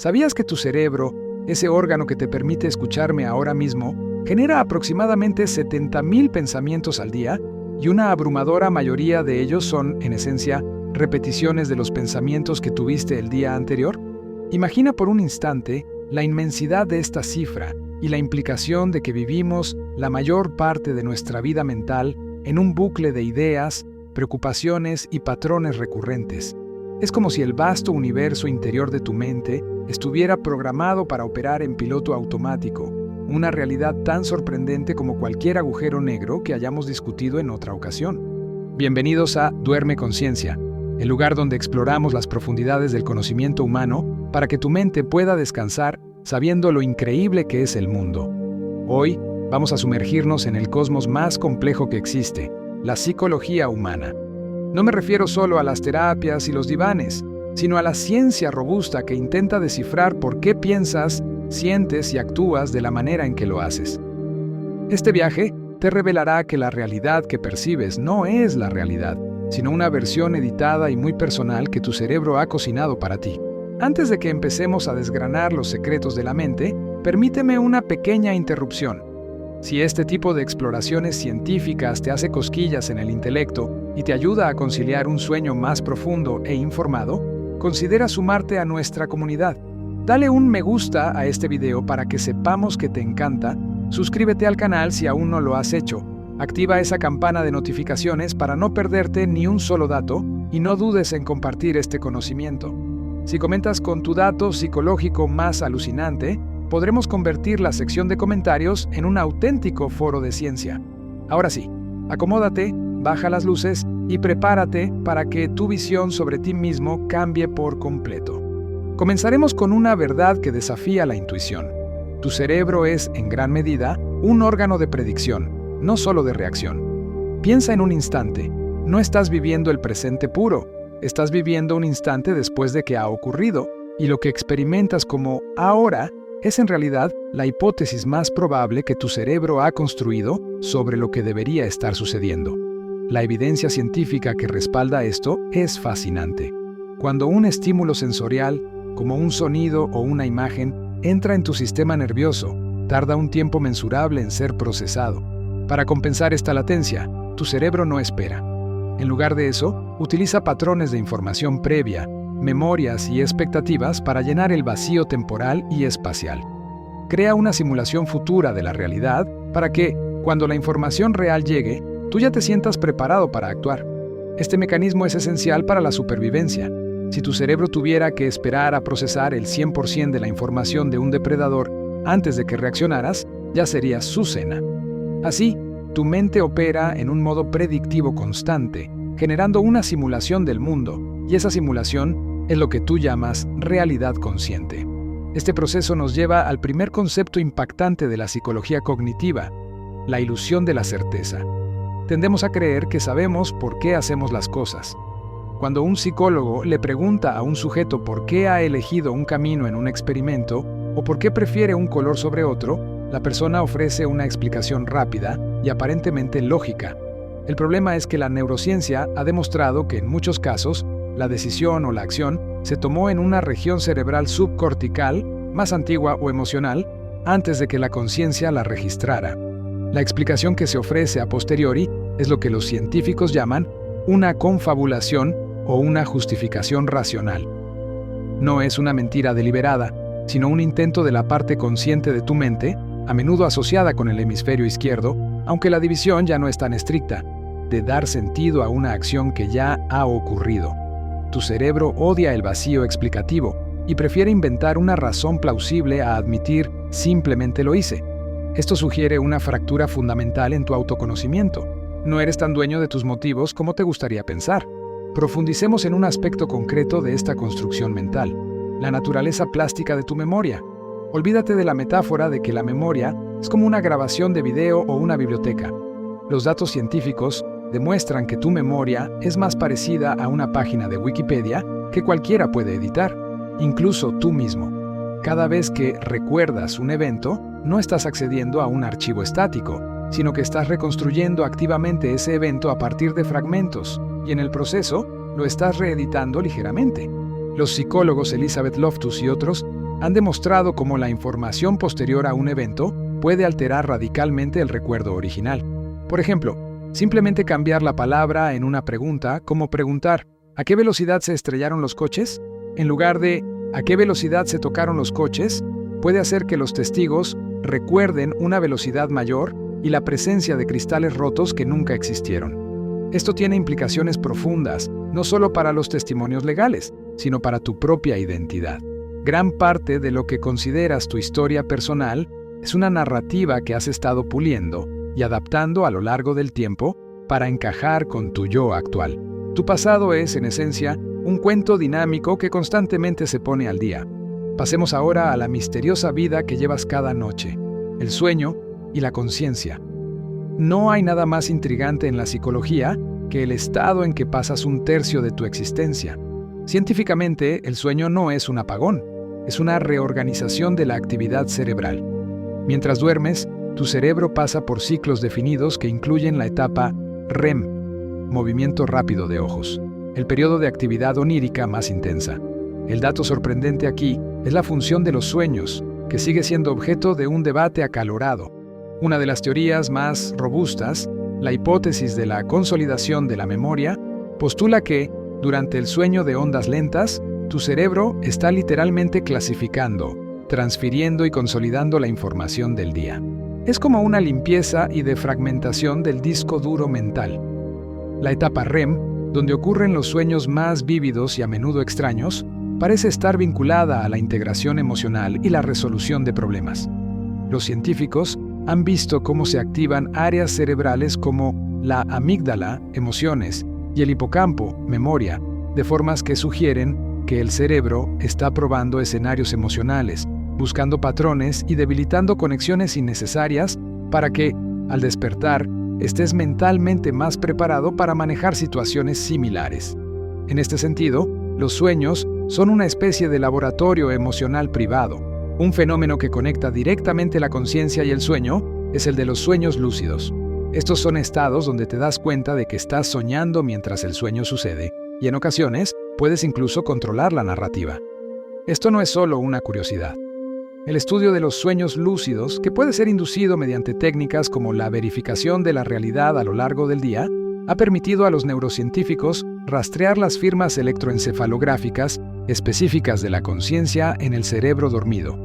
¿Sabías que tu cerebro, ese órgano que te permite escucharme ahora mismo, genera aproximadamente 70,000 pensamientos al día? Y una abrumadora mayoría de ellos son, en esencia, repeticiones de los pensamientos que tuviste el día anterior. Imagina por un instante la inmensidad de esta cifra y la implicación de que vivimos la mayor parte de nuestra vida mental en un bucle de ideas, preocupaciones y patrones recurrentes. Es como si el vasto universo interior de tu mente estuviera programado para operar en piloto automático, una realidad tan sorprendente como cualquier agujero negro que hayamos discutido en otra ocasión. Bienvenidos a Duerme Conciencia, el lugar donde exploramos las profundidades del conocimiento humano para que tu mente pueda descansar sabiendo lo increíble que es el mundo. Hoy vamos a sumergirnos en el cosmos más complejo que existe, la psicología humana. No me refiero solo a las terapias y los divanes, sino a la ciencia robusta que intenta descifrar por qué piensas, sientes y actúas de la manera en que lo haces. Este viaje te revelará que la realidad que percibes no es la realidad, sino una versión editada y muy personal que tu cerebro ha cocinado para ti. Antes de que empecemos a desgranar los secretos de la mente, permíteme una pequeña interrupción. Si este tipo de exploraciones científicas te hace cosquillas en el intelecto y te ayuda a conciliar un sueño más profundo e informado, considera sumarte a nuestra comunidad. Dale un me gusta a este video para que sepamos que te encanta, suscríbete al canal si aún no lo has hecho, activa esa campana de notificaciones para no perderte ni un solo dato y no dudes en compartir este conocimiento. Si comentas con tu dato psicológico más alucinante, podremos convertir la sección de comentarios en un auténtico foro de ciencia. Ahora sí, acomódate, baja las luces y prepárate para que tu visión sobre ti mismo cambie por completo. Comenzaremos con una verdad que desafía la intuición. Tu cerebro es, en gran medida, un órgano de predicción, no solo de reacción. Piensa en un instante. No estás viviendo el presente puro, estás viviendo un instante después de que ha ocurrido, y lo que experimentas como ahora es en realidad la hipótesis más probable que tu cerebro ha construido sobre lo que debería estar sucediendo. La evidencia científica que respalda esto es fascinante. Cuando un estímulo sensorial, como un sonido o una imagen, entra en tu sistema nervioso, tarda un tiempo mensurable en ser procesado. Para compensar esta latencia, tu cerebro no espera. En lugar de eso, utiliza patrones de información previa, memorias y expectativas para llenar el vacío temporal y espacial. Crea una simulación futura de la realidad para que, cuando la información real llegue, tú ya te sientas preparado para actuar. Este mecanismo es esencial para la supervivencia. Si tu cerebro tuviera que esperar a procesar el 100% de la información de un depredador antes de que reaccionaras, ya sería su cena. Así, tu mente opera en un modo predictivo constante, generando una simulación del mundo, y esa simulación es lo que tú llamas realidad consciente. Este proceso nos lleva al primer concepto impactante de la psicología cognitiva, la ilusión de la certeza. Tendemos a creer que sabemos por qué hacemos las cosas. Cuando un psicólogo le pregunta a un sujeto por qué ha elegido un camino en un experimento o por qué prefiere un color sobre otro, la persona ofrece una explicación rápida y aparentemente lógica. El problema es que la neurociencia ha demostrado que en muchos casos, la decisión o la acción se tomó en una región cerebral subcortical, más antigua o emocional, antes de que la conciencia la registrara. La explicación que se ofrece a posteriori es lo que los científicos llaman una confabulación o una justificación racional. No es una mentira deliberada, sino un intento de la parte consciente de tu mente, a menudo asociada con el hemisferio izquierdo, aunque la división ya no es tan estricta, de dar sentido a una acción que ya ha ocurrido. Tu cerebro odia el vacío explicativo y prefiere inventar una razón plausible a admitir simplemente lo hice. Esto sugiere una fractura fundamental en tu autoconocimiento. No eres tan dueño de tus motivos como te gustaría pensar. Profundicemos en un aspecto concreto de esta construcción mental, la naturaleza plástica de tu memoria. Olvídate de la metáfora de que la memoria es como una grabación de video o una biblioteca. Los datos científicos demuestran que tu memoria es más parecida a una página de Wikipedia que cualquiera puede editar, incluso tú mismo. Cada vez que recuerdas un evento, no estás accediendo a un archivo estático, sino que estás reconstruyendo activamente ese evento a partir de fragmentos, y en el proceso lo estás reeditando ligeramente. Los psicólogos Elizabeth Loftus y otros han demostrado cómo la información posterior a un evento puede alterar radicalmente el recuerdo original. Por ejemplo, simplemente cambiar la palabra en una pregunta, como preguntar ¿a qué velocidad se estrellaron los coches?, en lugar de ¿a qué velocidad se tocaron los coches?, puede hacer que los testigos recuerden una velocidad mayor y la presencia de cristales rotos que nunca existieron. Esto tiene implicaciones profundas, no solo para los testimonios legales, sino para tu propia identidad. Gran parte de lo que consideras tu historia personal es una narrativa que has estado puliendo y adaptando a lo largo del tiempo para encajar con tu yo actual. Tu pasado es, en esencia, un cuento dinámico que constantemente se pone al día. Pasemos ahora a la misteriosa vida que llevas cada noche, el sueño y la conciencia. No hay nada más intrigante en la psicología que el estado en que pasas un tercio de tu existencia. Científicamente, el sueño no es un apagón, es una reorganización de la actividad cerebral. Mientras duermes, tu cerebro pasa por ciclos definidos que incluyen la etapa REM, movimiento rápido de ojos, el periodo de actividad onírica más intensa. El dato sorprendente aquí es la función de los sueños, que sigue siendo objeto de un debate acalorado. Una de las teorías más robustas, la hipótesis de la consolidación de la memoria, postula que, durante el sueño de ondas lentas, tu cerebro está literalmente clasificando, transfiriendo y consolidando la información del día. Es como una limpieza y defragmentación del disco duro mental. La etapa REM, donde ocurren los sueños más vívidos y a menudo extraños, parece estar vinculada a la integración emocional y la resolución de problemas. Los científicos han visto cómo se activan áreas cerebrales como la amígdala, emociones, y el hipocampo, memoria, de formas que sugieren que el cerebro está probando escenarios emocionales, buscando patrones y debilitando conexiones innecesarias para que, al despertar, estés mentalmente más preparado para manejar situaciones similares. En este sentido, los sueños son una especie de laboratorio emocional privado. Un fenómeno que conecta directamente la conciencia y el sueño es el de los sueños lúcidos. Estos son estados donde te das cuenta de que estás soñando mientras el sueño sucede, y en ocasiones puedes incluso controlar la narrativa. Esto no es solo una curiosidad. El estudio de los sueños lúcidos, que puede ser inducido mediante técnicas como la verificación de la realidad a lo largo del día, ha permitido a los neurocientíficos rastrear las firmas electroencefalográficas específicas de la conciencia en el cerebro dormido.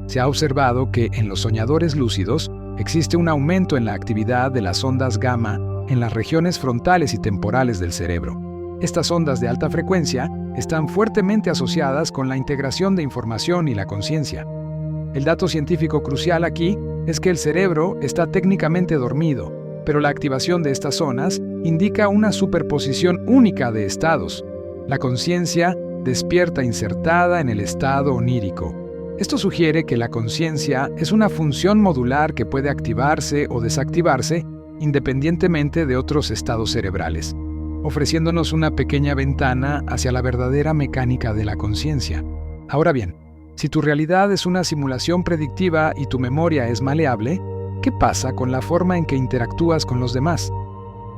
Se ha observado que en los soñadores lúcidos existe un aumento en la actividad de las ondas gamma en las regiones frontales y temporales del cerebro. Estas ondas de alta frecuencia están fuertemente asociadas con la integración de información y la conciencia. El dato científico crucial aquí es que el cerebro está técnicamente dormido, pero la activación de estas zonas indica una superposición única de estados. La conciencia despierta insertada en el estado onírico. Esto sugiere que la conciencia es una función modular que puede activarse o desactivarse independientemente de otros estados cerebrales, ofreciéndonos una pequeña ventana hacia la verdadera mecánica de la conciencia. Ahora bien, si tu realidad es una simulación predictiva y tu memoria es maleable, ¿qué pasa con la forma en que interactúas con los demás?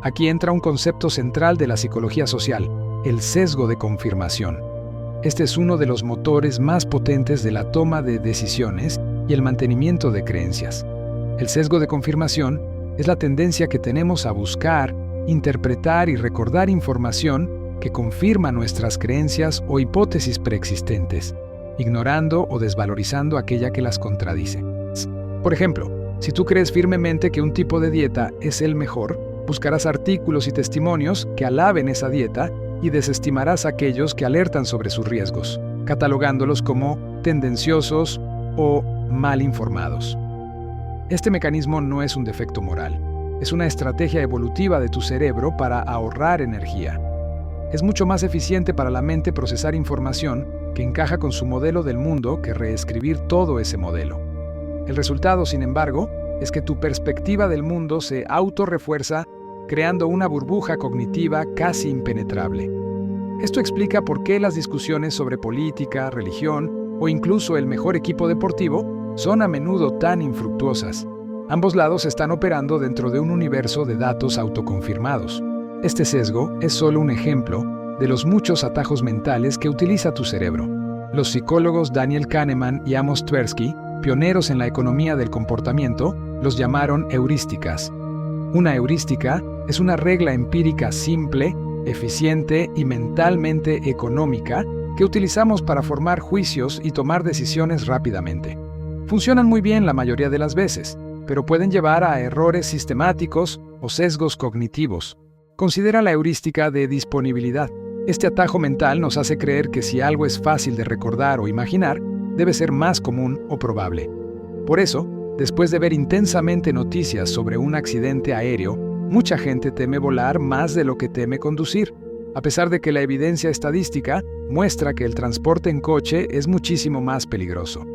Aquí entra un concepto central de la psicología social, el sesgo de confirmación. Este es uno de los motores más potentes de la toma de decisiones y el mantenimiento de creencias. El sesgo de confirmación es la tendencia que tenemos a buscar, interpretar y recordar información que confirma nuestras creencias o hipótesis preexistentes, ignorando o desvalorizando aquella que las contradice. Por ejemplo, si tú crees firmemente que un tipo de dieta es el mejor, buscarás artículos y testimonios que alaben esa dieta y desestimarás aquellos que alertan sobre sus riesgos, catalogándolos como tendenciosos o mal informados. Este mecanismo no es un defecto moral, es una estrategia evolutiva de tu cerebro para ahorrar energía. Es mucho más eficiente para la mente procesar información que encaja con su modelo del mundo que reescribir todo ese modelo. El resultado, sin embargo, es que tu perspectiva del mundo se autorrefuerza, creando una burbuja cognitiva casi impenetrable. Esto explica por qué las discusiones sobre política, religión o incluso el mejor equipo deportivo son a menudo tan infructuosas. Ambos lados están operando dentro de un universo de datos autoconfirmados. Este sesgo es solo un ejemplo de los muchos atajos mentales que utiliza tu cerebro. Los psicólogos Daniel Kahneman y Amos Tversky, pioneros en la economía del comportamiento, los llamaron heurísticas. Una heurística es una regla empírica simple, eficiente y mentalmente económica que utilizamos para formar juicios y tomar decisiones rápidamente. Funcionan muy bien la mayoría de las veces, pero pueden llevar a errores sistemáticos o sesgos cognitivos. Considera la heurística de disponibilidad. Este atajo mental nos hace creer que si algo es fácil de recordar o imaginar, debe ser más común o probable. Por eso, después de ver intensamente noticias sobre un accidente aéreo, mucha gente teme volar más de lo que teme conducir, a pesar de que la evidencia estadística muestra que el transporte en coche es muchísimo más peligroso.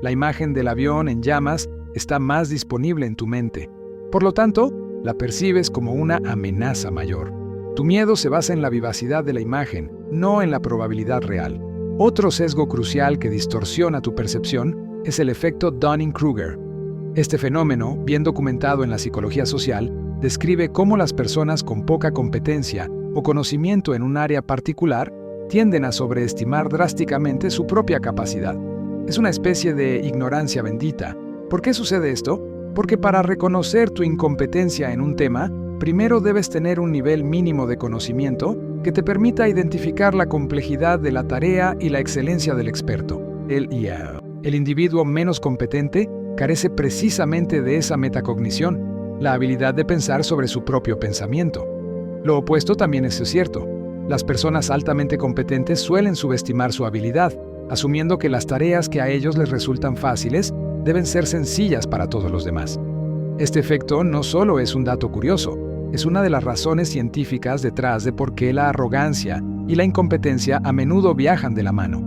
La imagen del avión en llamas está más disponible en tu mente. Por lo tanto, la percibes como una amenaza mayor. Tu miedo se basa en la vivacidad de la imagen, no en la probabilidad real. Otro sesgo crucial que distorsiona tu percepción es el efecto Dunning-Kruger. Este fenómeno, bien documentado en la psicología social, describe cómo las personas con poca competencia o conocimiento en un área particular tienden a sobreestimar drásticamente su propia capacidad. Es una especie de ignorancia bendita. ¿Por qué sucede esto? Porque para reconocer tu incompetencia en un tema, primero debes tener un nivel mínimo de conocimiento que te permita identificar la complejidad de la tarea y la excelencia del experto. El individuo menos competente carece precisamente de esa metacognición, la habilidad de pensar sobre su propio pensamiento. Lo opuesto también es cierto. Las personas altamente competentes suelen subestimar su habilidad, asumiendo que las tareas que a ellos les resultan fáciles deben ser sencillas para todos los demás. Este efecto no solo es un dato curioso, es una de las razones científicas detrás de por qué la arrogancia y la incompetencia a menudo viajan de la mano,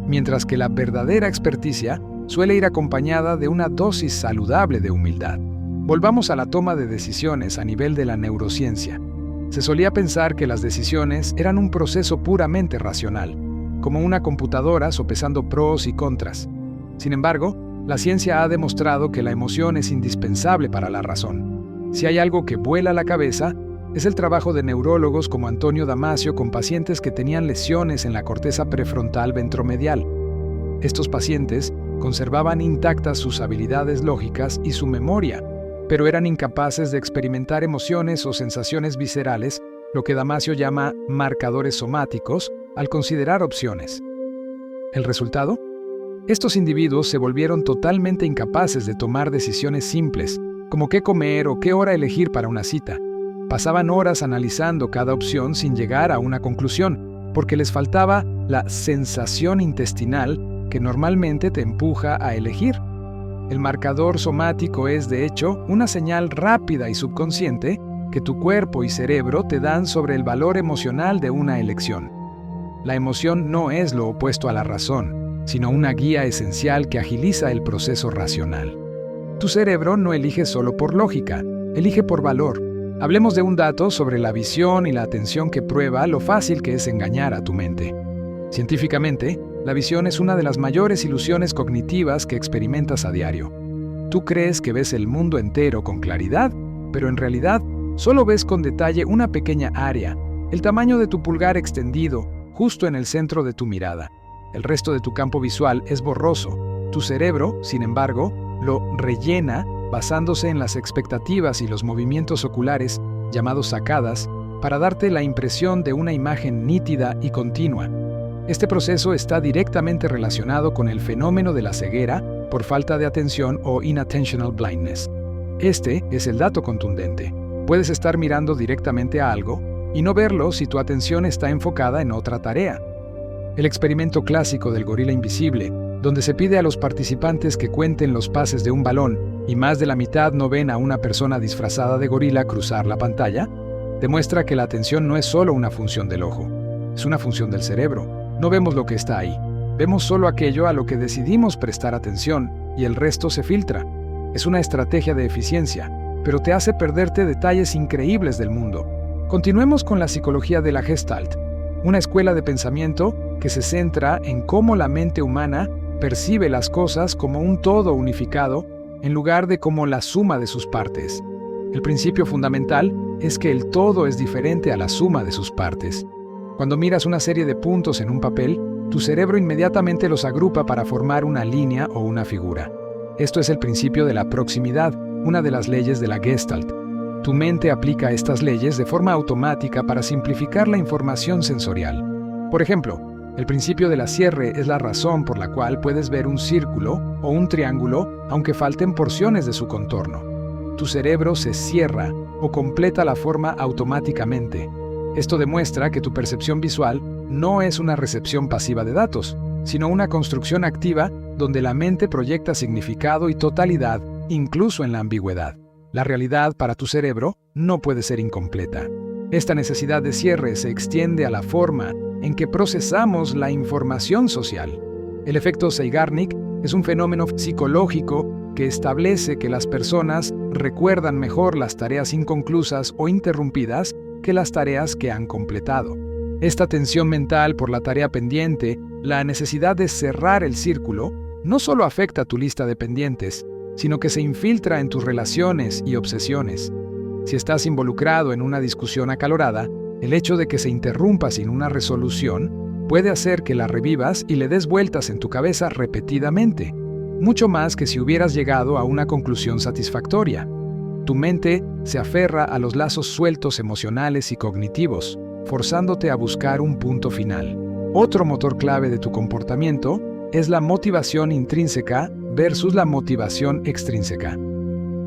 mientras que la verdadera experticia suele ir acompañada de una dosis saludable de humildad. Volvamos a la toma de decisiones a nivel de la neurociencia. Se solía pensar que las decisiones eran un proceso puramente racional, como una computadora sopesando pros y contras. Sin embargo, la ciencia ha demostrado que la emoción es indispensable para la razón. Si hay algo que vuela la cabeza, es el trabajo de neurólogos como Antonio Damasio con pacientes que tenían lesiones en la corteza prefrontal ventromedial. Estos pacientes conservaban intactas sus habilidades lógicas y su memoria, pero eran incapaces de experimentar emociones o sensaciones viscerales, lo que Damasio llama marcadores somáticos, al considerar opciones. ¿El resultado? Estos individuos se volvieron totalmente incapaces de tomar decisiones simples, como qué comer o qué hora elegir para una cita. Pasaban horas analizando cada opción sin llegar a una conclusión, porque les faltaba la sensación intestinal que normalmente te empuja a elegir. El marcador somático es, de hecho, una señal rápida y subconsciente que tu cuerpo y cerebro te dan sobre el valor emocional de una elección. La emoción no es lo opuesto a la razón, sino una guía esencial que agiliza el proceso racional. Tu cerebro no elige solo por lógica, elige por valor. Hablemos de un dato sobre la visión y la atención que prueba lo fácil que es engañar a tu mente. Científicamente, la visión es una de las mayores ilusiones cognitivas que experimentas a diario. Tú crees que ves el mundo entero con claridad, pero en realidad solo ves con detalle una pequeña área, el tamaño de tu pulgar extendido, justo en el centro de tu mirada. El resto de tu campo visual es borroso. Tu cerebro, sin embargo, lo rellena basándose en las expectativas y los movimientos oculares, llamados sacadas, para darte la impresión de una imagen nítida y continua. Este proceso está directamente relacionado con el fenómeno de la ceguera por falta de atención o inattentional blindness. Este es el dato contundente. Puedes estar mirando directamente a algo y no verlo si tu atención está enfocada en otra tarea. El experimento clásico del gorila invisible, donde se pide a los participantes que cuenten los pases de un balón y más de la mitad no ven a una persona disfrazada de gorila cruzar la pantalla, demuestra que la atención no es solo una función del ojo, es una función del cerebro. No vemos lo que está ahí, vemos solo aquello a lo que decidimos prestar atención y el resto se filtra. Es una estrategia de eficiencia, pero te hace perderte detalles increíbles del mundo. Continuemos con la psicología de la Gestalt, una escuela de pensamiento que se centra en cómo la mente humana percibe las cosas como un todo unificado en lugar de como la suma de sus partes. El principio fundamental es que el todo es diferente a la suma de sus partes. Cuando miras una serie de puntos en un papel, tu cerebro inmediatamente los agrupa para formar una línea o una figura. Esto es el principio de la proximidad, una de las leyes de la Gestalt. Tu mente aplica estas leyes de forma automática para simplificar la información sensorial. Por ejemplo, el principio de la cierre es la razón por la cual puedes ver un círculo o un triángulo aunque falten porciones de su contorno. Tu cerebro se cierra o completa la forma automáticamente. Esto demuestra que tu percepción visual no es una recepción pasiva de datos, sino una construcción activa donde la mente proyecta significado y totalidad, incluso en la ambigüedad. La realidad para tu cerebro no puede ser incompleta. Esta necesidad de cierre se extiende a la forma en que procesamos la información social. El efecto Zeigarnik es un fenómeno psicológico que establece que las personas recuerdan mejor las tareas inconclusas o interrumpidas que las tareas que han completado. Esta tensión mental por la tarea pendiente, la necesidad de cerrar el círculo, no solo afecta tu lista de pendientes, sino que se infiltra en tus relaciones y obsesiones. Si estás involucrado en una discusión acalorada, el hecho de que se interrumpa sin una resolución puede hacer que la revivas y le des vueltas en tu cabeza repetidamente, mucho más que si hubieras llegado a una conclusión satisfactoria. Tu mente se aferra a los lazos sueltos emocionales y cognitivos, forzándote a buscar un punto final. Otro motor clave de tu comportamiento es la motivación intrínseca versus la motivación extrínseca.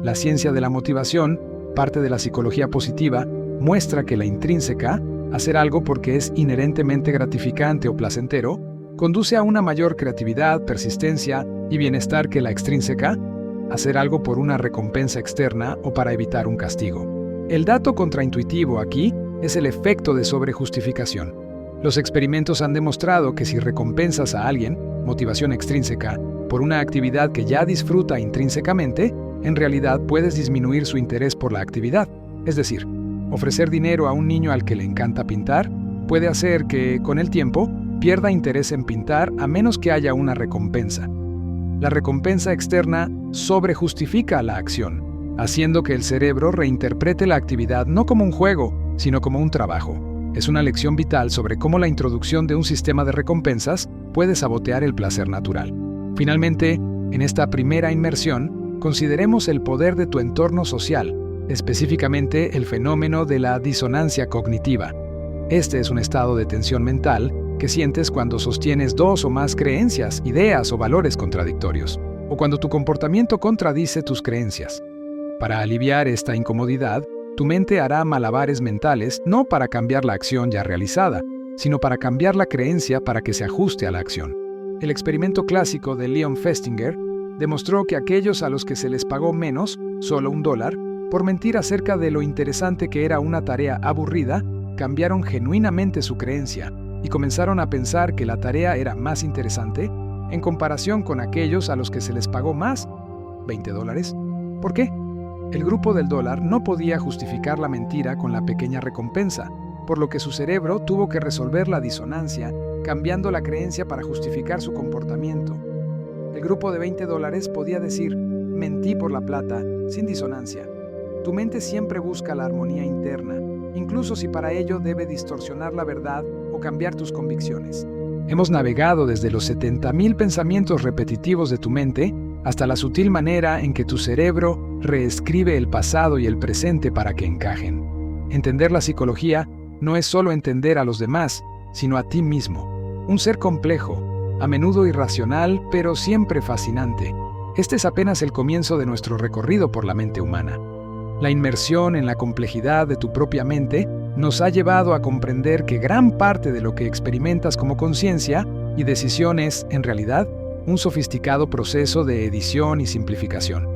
La ciencia de la motivación, parte de la psicología positiva, muestra que la intrínseca, hacer algo porque es inherentemente gratificante o placentero, conduce a una mayor creatividad, persistencia y bienestar que la extrínseca, hacer algo por una recompensa externa o para evitar un castigo. El dato contraintuitivo aquí es el efecto de sobrejustificación. Los experimentos han demostrado que si recompensas a alguien, motivación extrínseca, por una actividad que ya disfruta intrínsecamente, en realidad puedes disminuir su interés por la actividad. Es decir, ofrecer dinero a un niño al que le encanta pintar puede hacer que, con el tiempo, pierda interés en pintar a menos que haya una recompensa. La recompensa externa sobrejustifica la acción, haciendo que el cerebro reinterprete la actividad no como un juego, sino como un trabajo. Es una lección vital sobre cómo la introducción de un sistema de recompensas puede sabotear el placer natural. Finalmente, en esta primera inmersión, consideremos el poder de tu entorno social, específicamente el fenómeno de la disonancia cognitiva. Este es un estado de tensión mental que sientes cuando sostienes dos o más creencias, ideas o valores contradictorios, o cuando tu comportamiento contradice tus creencias. Para aliviar esta incomodidad, tu mente hará malabares mentales no para cambiar la acción ya realizada, sino para cambiar la creencia para que se ajuste a la acción. El experimento clásico de Leon Festinger demostró que aquellos a los que se les pagó menos, solo $1, por mentir acerca de lo interesante que era una tarea aburrida, cambiaron genuinamente su creencia y comenzaron a pensar que la tarea era más interesante en comparación con aquellos a los que se les pagó más, $20. ¿Por qué? El grupo del dólar no podía justificar la mentira con la pequeña recompensa, por lo que su cerebro tuvo que resolver la disonancia, cambiando la creencia para justificar su comportamiento. El grupo de $20 podía decir, mentí por la plata, sin disonancia. Tu mente siempre busca la armonía interna, incluso si para ello debe distorsionar la verdad o cambiar tus convicciones. Hemos navegado desde los 70.000 pensamientos repetitivos de tu mente hasta la sutil manera en que tu cerebro reescribe el pasado y el presente para que encajen. Entender la psicología no es solo entender a los demás, sino a ti mismo. Un ser complejo, a menudo irracional, pero siempre fascinante. Este es apenas el comienzo de nuestro recorrido por la mente humana. La inmersión en la complejidad de tu propia mente nos ha llevado a comprender que gran parte de lo que experimentas como conciencia y decisión es, en realidad, un sofisticado proceso de edición y simplificación.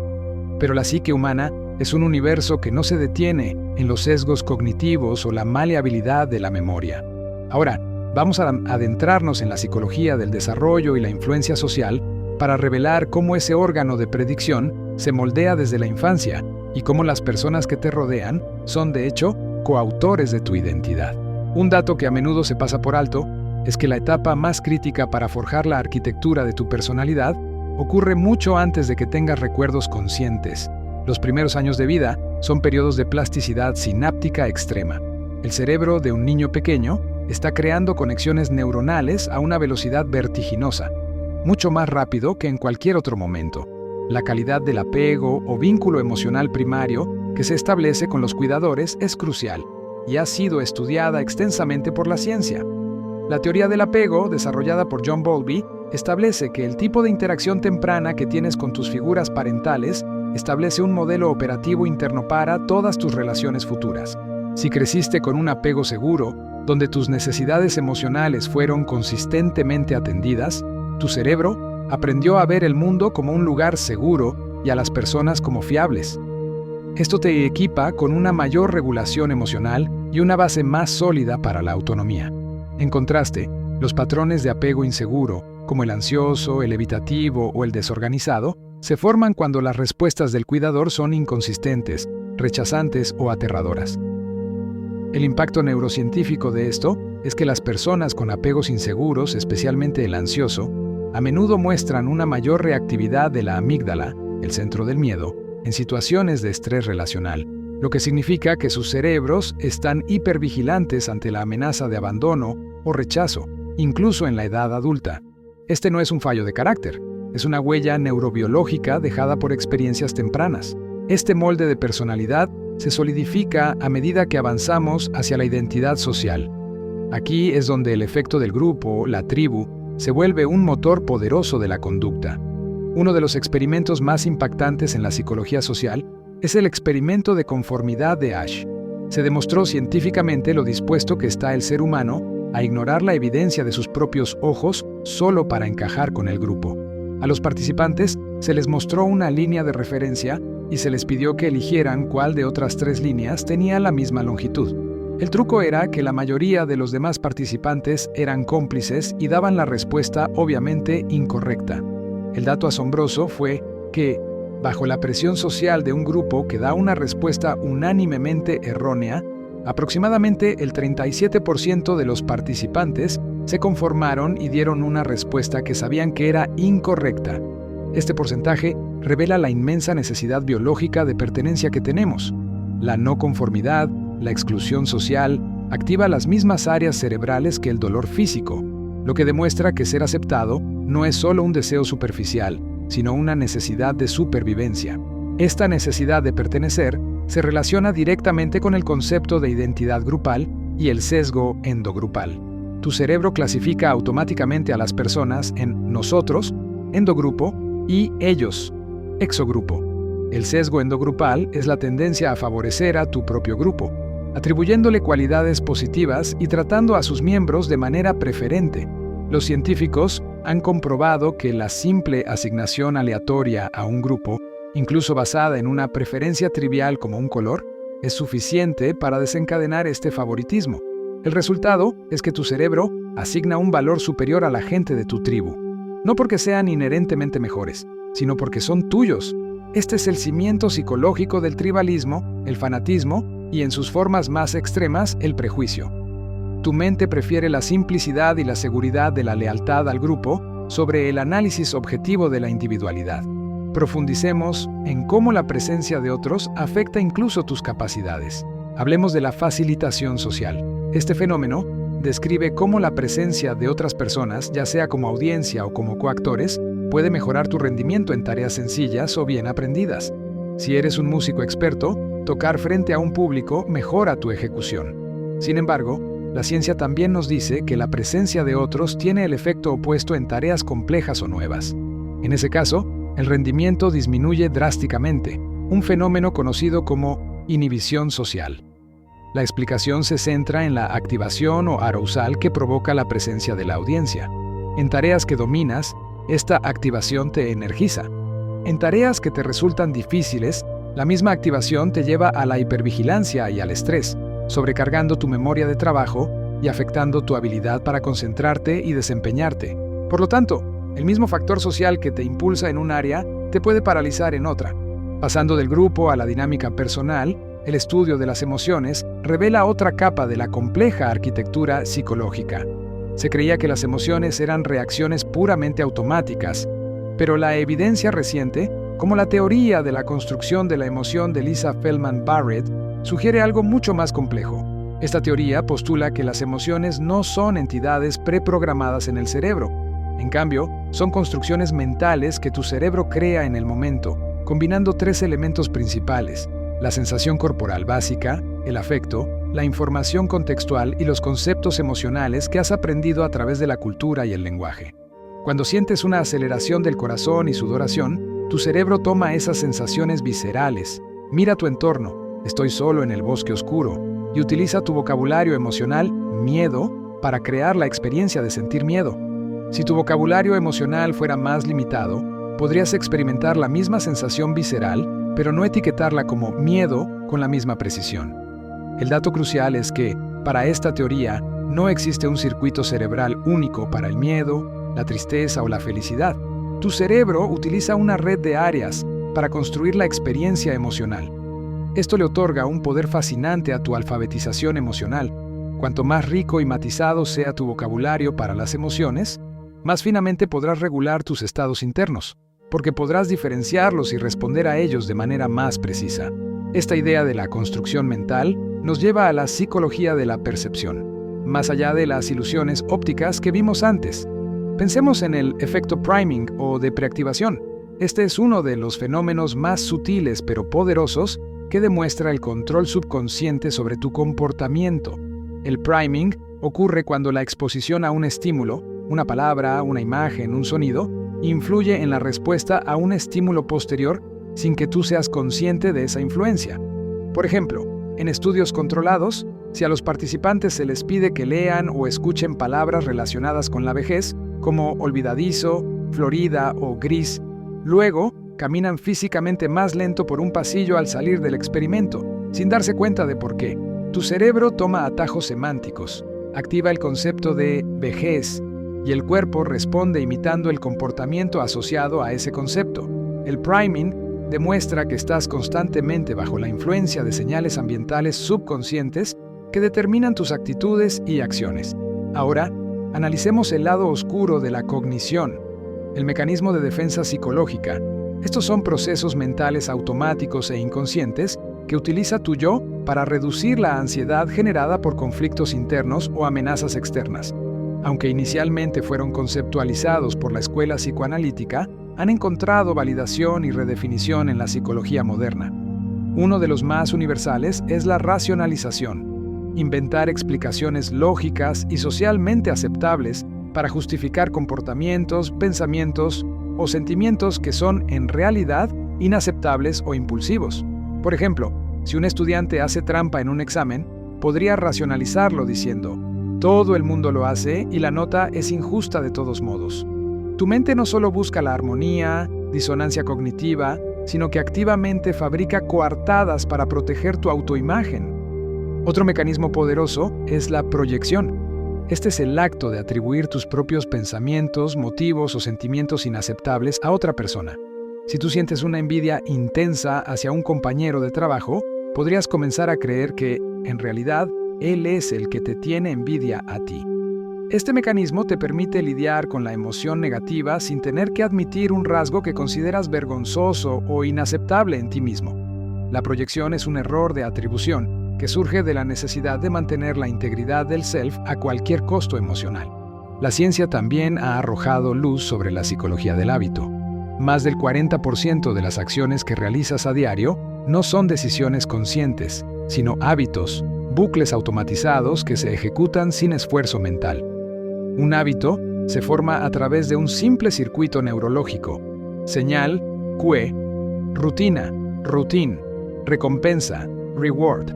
Pero la psique humana es un universo que no se detiene en los sesgos cognitivos o la maleabilidad de la memoria. Ahora, vamos a adentrarnos en la psicología del desarrollo y la influencia social para revelar cómo ese órgano de predicción se moldea desde la infancia y cómo las personas que te rodean son, de hecho, coautores de tu identidad. Un dato que a menudo se pasa por alto es que la etapa más crítica para forjar la arquitectura de tu personalidad ocurre mucho antes de que tengas recuerdos conscientes. Los primeros años de vida son periodos de plasticidad sináptica extrema. El cerebro de un niño pequeño está creando conexiones neuronales a una velocidad vertiginosa, mucho más rápido que en cualquier otro momento. La calidad del apego o vínculo emocional primario que se establece con los cuidadores es crucial y ha sido estudiada extensamente por la ciencia. La teoría del apego, desarrollada por John Bowlby, establece que el tipo de interacción temprana que tienes con tus figuras parentales establece un modelo operativo interno para todas tus relaciones futuras. Si creciste con un apego seguro, donde tus necesidades emocionales fueron consistentemente atendidas, tu cerebro aprendió a ver el mundo como un lugar seguro y a las personas como fiables. Esto te equipa con una mayor regulación emocional y una base más sólida para la autonomía. En contraste, los patrones de apego inseguro, como el ansioso, el evitativo o el desorganizado, se forman cuando las respuestas del cuidador son inconsistentes, rechazantes o aterradoras. El impacto neurocientífico de esto es que las personas con apegos inseguros, especialmente el ansioso, a menudo muestran una mayor reactividad de la amígdala, el centro del miedo, en situaciones de estrés relacional, lo que significa que sus cerebros están hipervigilantes ante la amenaza de abandono o rechazo, incluso en la edad adulta. Este no es un fallo de carácter, es una huella neurobiológica dejada por experiencias tempranas. Este molde de personalidad se solidifica a medida que avanzamos hacia la identidad social. Aquí es donde el efecto del grupo, la tribu, se vuelve un motor poderoso de la conducta. Uno de los experimentos más impactantes en la psicología social es el experimento de conformidad de Asch. Se demostró científicamente lo dispuesto que está el ser humano a ignorar la evidencia de sus propios ojos solo para encajar con el grupo. A los participantes se les mostró una línea de referencia y se les pidió que eligieran cuál de otras 3 líneas tenía la misma longitud. El truco era que la mayoría de los demás participantes eran cómplices y daban la respuesta obviamente incorrecta. El dato asombroso fue que, bajo la presión social de un grupo que da una respuesta unánimemente errónea, aproximadamente el 37% de los participantes se conformaron y dieron una respuesta que sabían que era incorrecta. Este porcentaje revela la inmensa necesidad biológica de pertenencia que tenemos. La no conformidad, la exclusión social, activa las mismas áreas cerebrales que el dolor físico, lo que demuestra que ser aceptado no es solo un deseo superficial, sino una necesidad de supervivencia. Esta necesidad de pertenecer se relaciona directamente con el concepto de identidad grupal y el sesgo endogrupal. Tu cerebro clasifica automáticamente a las personas en nosotros, endogrupo, y ellos, exogrupo. El sesgo endogrupal es la tendencia a favorecer a tu propio grupo, atribuyéndole cualidades positivas y tratando a sus miembros de manera preferente. Los científicos han comprobado que la simple asignación aleatoria a un grupo, incluso basada en una preferencia trivial como un color, es suficiente para desencadenar este favoritismo. El resultado es que tu cerebro asigna un valor superior a la gente de tu tribu, no porque sean inherentemente mejores, sino porque son tuyos. Este es el cimiento psicológico del tribalismo, el fanatismo y, en sus formas más extremas, el prejuicio. Tu mente prefiere la simplicidad y la seguridad de la lealtad al grupo sobre el análisis objetivo de la individualidad. Profundicemos en cómo la presencia de otros afecta incluso tus capacidades. Hablemos de la facilitación social. Este fenómeno describe cómo la presencia de otras personas, ya sea como audiencia o como coactores, puede mejorar tu rendimiento en tareas sencillas o bien aprendidas. Si eres un músico experto, tocar frente a un público mejora tu ejecución. Sin embargo, la ciencia también nos dice que la presencia de otros tiene el efecto opuesto en tareas complejas o nuevas. En ese caso, el rendimiento disminuye drásticamente, un fenómeno conocido como inhibición social. La explicación se centra en la activación o arousal que provoca la presencia de la audiencia. En tareas que dominas, esta activación te energiza. En tareas que te resultan difíciles, la misma activación te lleva a la hipervigilancia y al estrés, sobrecargando tu memoria de trabajo y afectando tu habilidad para concentrarte y desempeñarte. Por lo tanto, el mismo factor social que te impulsa en un área te puede paralizar en otra. Pasando del grupo a la dinámica personal, el estudio de las emociones revela otra capa de la compleja arquitectura psicológica. Se creía que las emociones eran reacciones puramente automáticas, pero la evidencia reciente, como la teoría de la construcción de la emoción de Lisa Feldman Barrett, sugiere algo mucho más complejo. Esta teoría postula que las emociones no son entidades preprogramadas en el cerebro. En cambio, son construcciones mentales que tu cerebro crea en el momento, combinando tres elementos principales: la sensación corporal básica, el afecto, la información contextual y los conceptos emocionales que has aprendido a través de la cultura y el lenguaje. Cuando sientes una aceleración del corazón y sudoración, tu cerebro toma esas sensaciones viscerales, mira tu entorno, estoy solo en el bosque oscuro, y utiliza tu vocabulario emocional, miedo, para crear la experiencia de sentir miedo. Si tu vocabulario emocional fuera más limitado, podrías experimentar la misma sensación visceral, pero no etiquetarla como miedo con la misma precisión. El dato crucial es que, para esta teoría, no existe un circuito cerebral único para el miedo, la tristeza o la felicidad. Tu cerebro utiliza una red de áreas para construir la experiencia emocional. Esto le otorga un poder fascinante a tu alfabetización emocional. Cuanto más rico y matizado sea tu vocabulario para las emociones, más finamente podrás regular tus estados internos, porque podrás diferenciarlos y responder a ellos de manera más precisa. Esta idea de la construcción mental nos lleva a la psicología de la percepción, más allá de las ilusiones ópticas que vimos antes. Pensemos en el efecto priming o de preactivación. Este es uno de los fenómenos más sutiles pero poderosos que demuestra el control subconsciente sobre tu comportamiento. El priming ocurre cuando la exposición a un estímulo, una palabra, una imagen, un sonido, influye en la respuesta a un estímulo posterior sin que tú seas consciente de esa influencia. Por ejemplo, en estudios controlados, si a los participantes se les pide que lean o escuchen palabras relacionadas con la vejez, como olvidadizo, florida o gris, luego caminan físicamente más lento por un pasillo al salir del experimento, sin darse cuenta de por qué. Tu cerebro toma atajos semánticos, activa el concepto de vejez, y el cuerpo responde imitando el comportamiento asociado a ese concepto. El priming demuestra que estás constantemente bajo la influencia de señales ambientales subconscientes que determinan tus actitudes y acciones. Ahora, analicemos el lado oscuro de la cognición, el mecanismo de defensa psicológica. Estos son procesos mentales automáticos e inconscientes que utiliza tu yo para reducir la ansiedad generada por conflictos internos o amenazas externas. Aunque inicialmente fueron conceptualizados por la escuela psicoanalítica, han encontrado validación y redefinición en la psicología moderna. Uno de los más universales es la racionalización, inventar explicaciones lógicas y socialmente aceptables para justificar comportamientos, pensamientos o sentimientos que son en realidad inaceptables o impulsivos. Por ejemplo, si un estudiante hace trampa en un examen, podría racionalizarlo diciendo: todo el mundo lo hace y la nota es injusta de todos modos. Tu mente no solo busca la armonía, disonancia cognitiva, sino que activamente fabrica coartadas para proteger tu autoimagen. Otro mecanismo poderoso es la proyección. Este es el acto de atribuir tus propios pensamientos, motivos o sentimientos inaceptables a otra persona. Si tú sientes una envidia intensa hacia un compañero de trabajo, podrías comenzar a creer que, en realidad, él es el que te tiene envidia a ti. Este mecanismo te permite lidiar con la emoción negativa sin tener que admitir un rasgo que consideras vergonzoso o inaceptable en ti mismo. La proyección es un error de atribución que surge de la necesidad de mantener la integridad del self a cualquier costo emocional. La ciencia también ha arrojado luz sobre la psicología del hábito. Más del 40% de las acciones que realizas a diario no son decisiones conscientes, sino hábitos, bucles automatizados que se ejecutan sin esfuerzo mental. Un hábito se forma a través de un simple circuito neurológico: señal, cue, rutina, routine, recompensa, reward.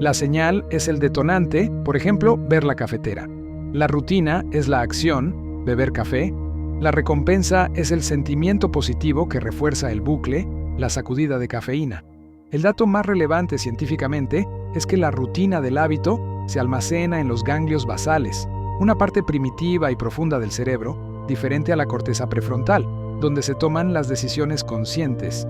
La señal es el detonante, por ejemplo, ver la cafetera. La rutina es la acción, beber café. La recompensa es el sentimiento positivo que refuerza el bucle, la sacudida de cafeína. El dato más relevante científicamente es que la rutina del hábito se almacena en los ganglios basales, una parte primitiva y profunda del cerebro, diferente a la corteza prefrontal, donde se toman las decisiones conscientes.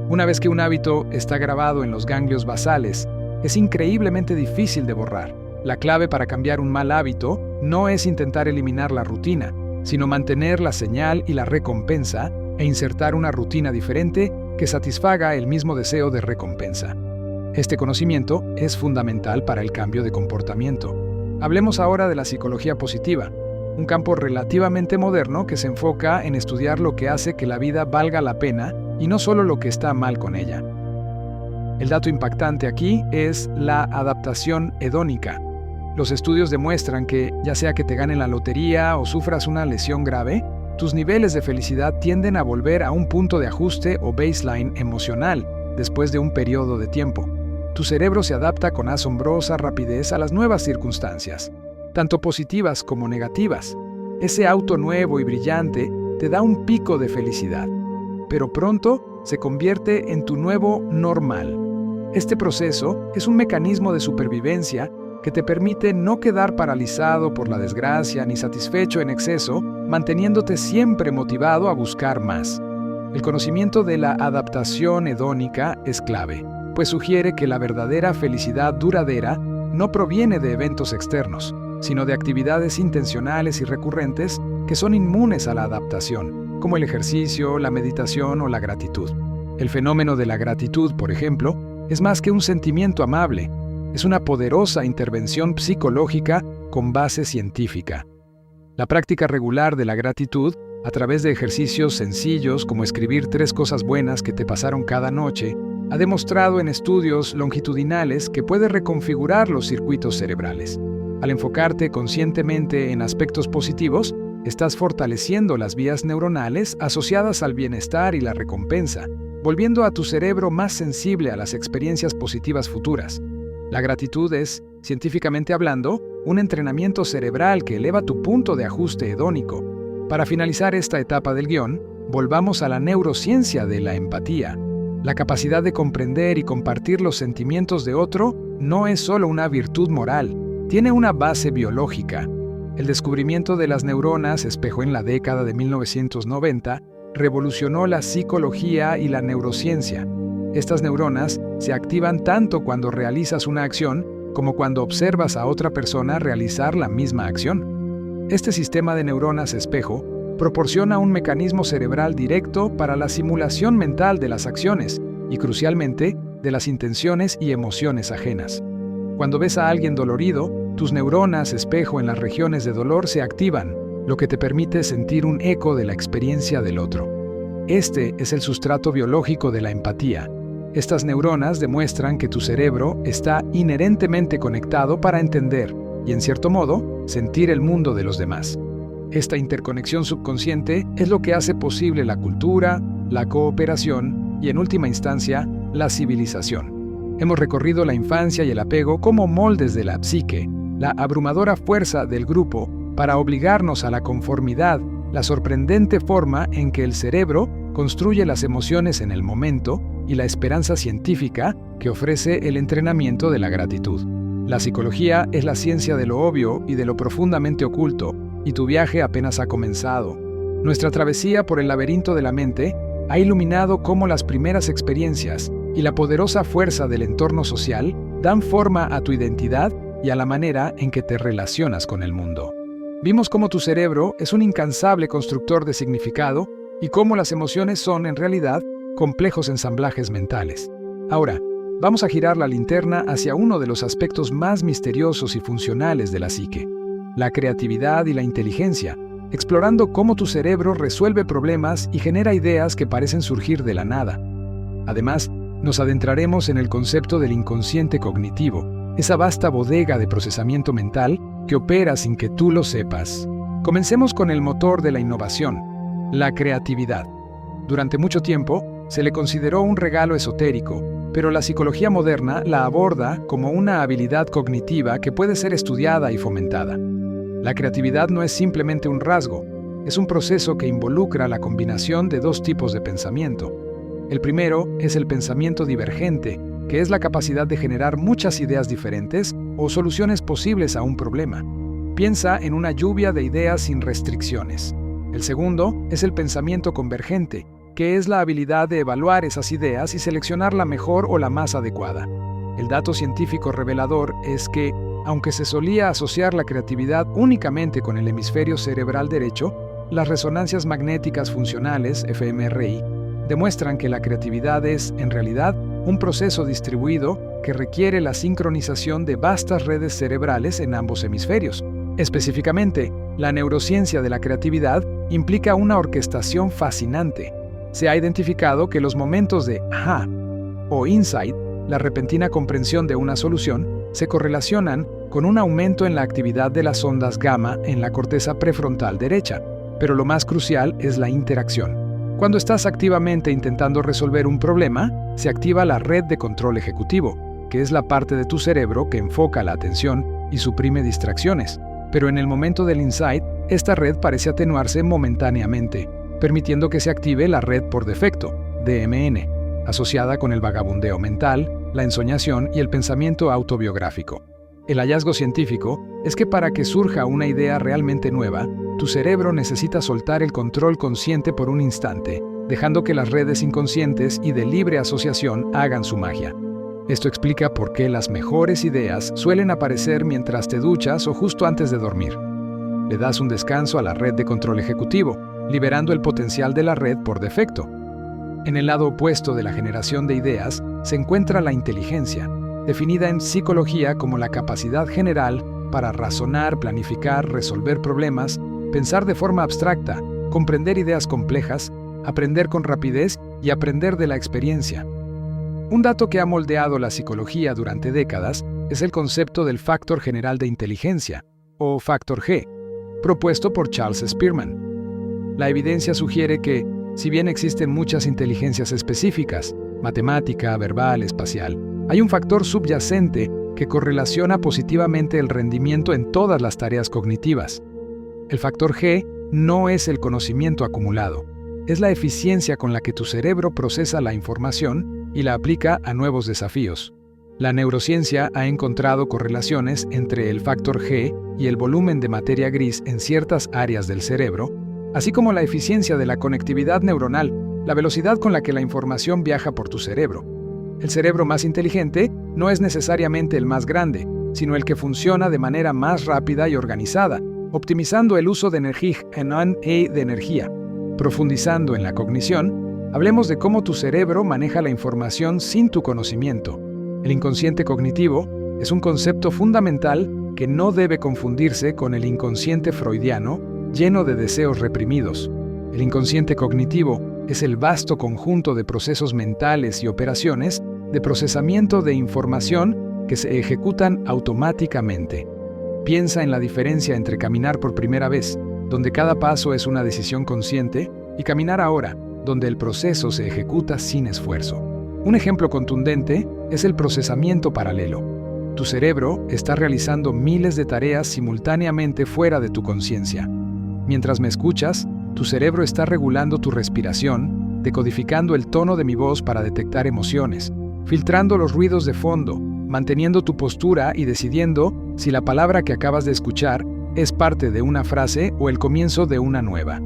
Una vez que un hábito está grabado en los ganglios basales, es increíblemente difícil de borrar. La clave para cambiar un mal hábito no es intentar eliminar la rutina, sino mantener la señal y la recompensa e insertar una rutina diferente que satisfaga el mismo deseo de recompensa. Este conocimiento es fundamental para el cambio de comportamiento. Hablemos ahora de la psicología positiva, un campo relativamente moderno que se enfoca en estudiar lo que hace que la vida valga la pena y no solo lo que está mal con ella. El dato impactante aquí es la adaptación hedónica. Los estudios demuestran que, ya sea que te ganen la lotería o sufras una lesión grave, tus niveles de felicidad tienden a volver a un punto de ajuste o baseline emocional después de un periodo de tiempo. Tu cerebro se adapta con asombrosa rapidez a las nuevas circunstancias, tanto positivas como negativas. Ese auto nuevo y brillante te da un pico de felicidad, pero pronto se convierte en tu nuevo normal. Este proceso es un mecanismo de supervivencia que te permite no quedar paralizado por la desgracia ni satisfecho en exceso, manteniéndote siempre motivado a buscar más. El conocimiento de la adaptación hedónica es clave, pues sugiere que la verdadera felicidad duradera no proviene de eventos externos, sino de actividades intencionales y recurrentes que son inmunes a la adaptación, como el ejercicio, la meditación o la gratitud. El fenómeno de la gratitud, por ejemplo, es más que un sentimiento amable, es una poderosa intervención psicológica con base científica. La práctica regular de la gratitud, a través de ejercicios sencillos como escribir 3 cosas buenas que te pasaron cada noche, ha demostrado en estudios longitudinales que puede reconfigurar los circuitos cerebrales. Al enfocarte conscientemente en aspectos positivos, estás fortaleciendo las vías neuronales asociadas al bienestar y la recompensa, volviendo a tu cerebro más sensible a las experiencias positivas futuras. La gratitud es, científicamente hablando, un entrenamiento cerebral que eleva tu punto de ajuste hedónico. Para finalizar esta etapa del guión, volvamos a la neurociencia de la empatía. La capacidad de comprender y compartir los sentimientos de otro no es solo una virtud moral, tiene una base biológica. El descubrimiento de las neuronas espejo en la década de 1990 revolucionó la psicología y la neurociencia. Estas neuronas se activan tanto cuando realizas una acción como cuando observas a otra persona realizar la misma acción. Este sistema de neuronas espejo proporciona un mecanismo cerebral directo para la simulación mental de las acciones y, crucialmente, de las intenciones y emociones ajenas. Cuando ves a alguien dolorido, tus neuronas espejo en las regiones de dolor se activan, lo que te permite sentir un eco de la experiencia del otro. Este es el sustrato biológico de la empatía. Estas neuronas demuestran que tu cerebro está inherentemente conectado para entender y, en cierto modo, sentir el mundo de los demás. Esta interconexión subconsciente es lo que hace posible la cultura, la cooperación y, en última instancia, la civilización. Hemos recorrido la infancia y el apego como moldes de la psique, la abrumadora fuerza del grupo para obligarnos a la conformidad, la sorprendente forma en que el cerebro construye las emociones en el momento y la esperanza científica que ofrece el entrenamiento de la gratitud. La psicología es la ciencia de lo obvio y de lo profundamente oculto, y tu viaje apenas ha comenzado. Nuestra travesía por el laberinto de la mente ha iluminado cómo las primeras experiencias y la poderosa fuerza del entorno social dan forma a tu identidad y a la manera en que te relacionas con el mundo. Vimos cómo tu cerebro es un incansable constructor de significado y cómo las emociones son, en realidad, complejos ensamblajes mentales. Ahora, vamos a girar la linterna hacia uno de los aspectos más misteriosos y funcionales de la psique, la creatividad y la inteligencia, explorando cómo tu cerebro resuelve problemas y genera ideas que parecen surgir de la nada. Además, nos adentraremos en el concepto del inconsciente cognitivo, esa vasta bodega de procesamiento mental que opera sin que tú lo sepas. Comencemos con el motor de la innovación, la creatividad. Durante mucho tiempo, se le consideró un regalo esotérico, pero la psicología moderna la aborda como una habilidad cognitiva que puede ser estudiada y fomentada. La creatividad no es simplemente un rasgo, es un proceso que involucra la combinación de 2 tipos de pensamiento. El primero es el pensamiento divergente, que es la capacidad de generar muchas ideas diferentes o soluciones posibles a un problema. Piensa en una lluvia de ideas sin restricciones. El segundo es el pensamiento convergente, que es la habilidad de evaluar esas ideas y seleccionar la mejor o la más adecuada. El dato científico revelador es que, aunque se solía asociar la creatividad únicamente con el hemisferio cerebral derecho, las resonancias magnéticas funcionales, fMRI, demuestran que la creatividad es, en realidad, un proceso distribuido que requiere la sincronización de vastas redes cerebrales en ambos hemisferios. Específicamente, la neurociencia de la creatividad implica una orquestación fascinante. Se ha identificado que los momentos de aha o insight, la repentina comprensión de una solución, se correlacionan con un aumento en la actividad de las ondas gamma en la corteza prefrontal derecha. Pero lo más crucial es la interacción. Cuando estás activamente intentando resolver un problema, se activa la red de control ejecutivo, que es la parte de tu cerebro que enfoca la atención y suprime distracciones. Pero en el momento del insight, esta red parece atenuarse momentáneamente, permitiendo que se active la red por defecto, DMN, asociada con el vagabundeo mental, la ensoñación y el pensamiento autobiográfico. El hallazgo científico es que para que surja una idea realmente nueva, tu cerebro necesita soltar el control consciente por un instante, dejando que las redes inconscientes y de libre asociación hagan su magia. Esto explica por qué las mejores ideas suelen aparecer mientras te duchas o justo antes de dormir. Le das un descanso a la red de control ejecutivo, liberando el potencial de la red por defecto. En el lado opuesto de la generación de ideas se encuentra la inteligencia, definida en psicología como la capacidad general para razonar, planificar, resolver problemas, pensar de forma abstracta, comprender ideas complejas, aprender con rapidez y aprender de la experiencia. Un dato que ha moldeado la psicología durante décadas es el concepto del factor general de inteligencia, o factor G, propuesto por Charles Spearman. La evidencia sugiere que, si bien existen muchas inteligencias específicas, matemática, verbal, espacial, hay un factor subyacente que correlaciona positivamente el rendimiento en todas las tareas cognitivas. El factor G no es el conocimiento acumulado, es la eficiencia con la que tu cerebro procesa la información y la aplica a nuevos desafíos. La neurociencia ha encontrado correlaciones entre el factor G y el volumen de materia gris en ciertas áreas del cerebro, así como la eficiencia de la conectividad neuronal, la velocidad con la que la información viaja por tu cerebro. El cerebro más inteligente no es necesariamente el más grande, sino el que funciona de manera más rápida y organizada, optimizando el uso de energía. Profundizando en la cognición, hablemos de cómo tu cerebro maneja la información sin tu conocimiento. El inconsciente cognitivo es un concepto fundamental que no debe confundirse con el inconsciente freudiano, lleno de deseos reprimidos. El inconsciente cognitivo es el vasto conjunto de procesos mentales y operaciones de procesamiento de información que se ejecutan automáticamente. Piensa en la diferencia entre caminar por primera vez, donde cada paso es una decisión consciente, y caminar ahora, donde el proceso se ejecuta sin esfuerzo. Un ejemplo contundente es el procesamiento paralelo. Tu cerebro está realizando miles de tareas simultáneamente fuera de tu conciencia. Mientras me escuchas, tu cerebro está regulando tu respiración, decodificando el tono de mi voz para detectar emociones, filtrando los ruidos de fondo, manteniendo tu postura y decidiendo si la palabra que acabas de escuchar es parte de una frase o el comienzo de una nueva.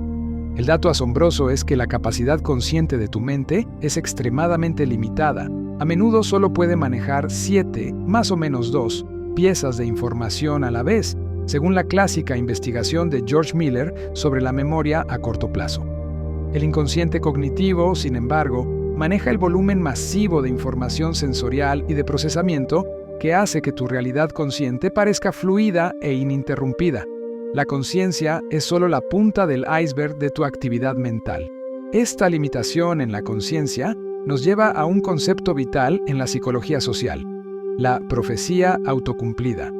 El dato asombroso es que la capacidad consciente de tu mente es extremadamente limitada. A menudo solo puede manejar 7, más o menos 2, piezas de información a la vez, según la clásica investigación de George Miller sobre la memoria a corto plazo. El inconsciente cognitivo, sin embargo, maneja el volumen masivo de información sensorial y de procesamiento que hace que tu realidad consciente parezca fluida e ininterrumpida. La conciencia es solo la punta del iceberg de tu actividad mental. Esta limitación en la conciencia nos lleva a un concepto vital en la psicología social, la profecía autocumplida.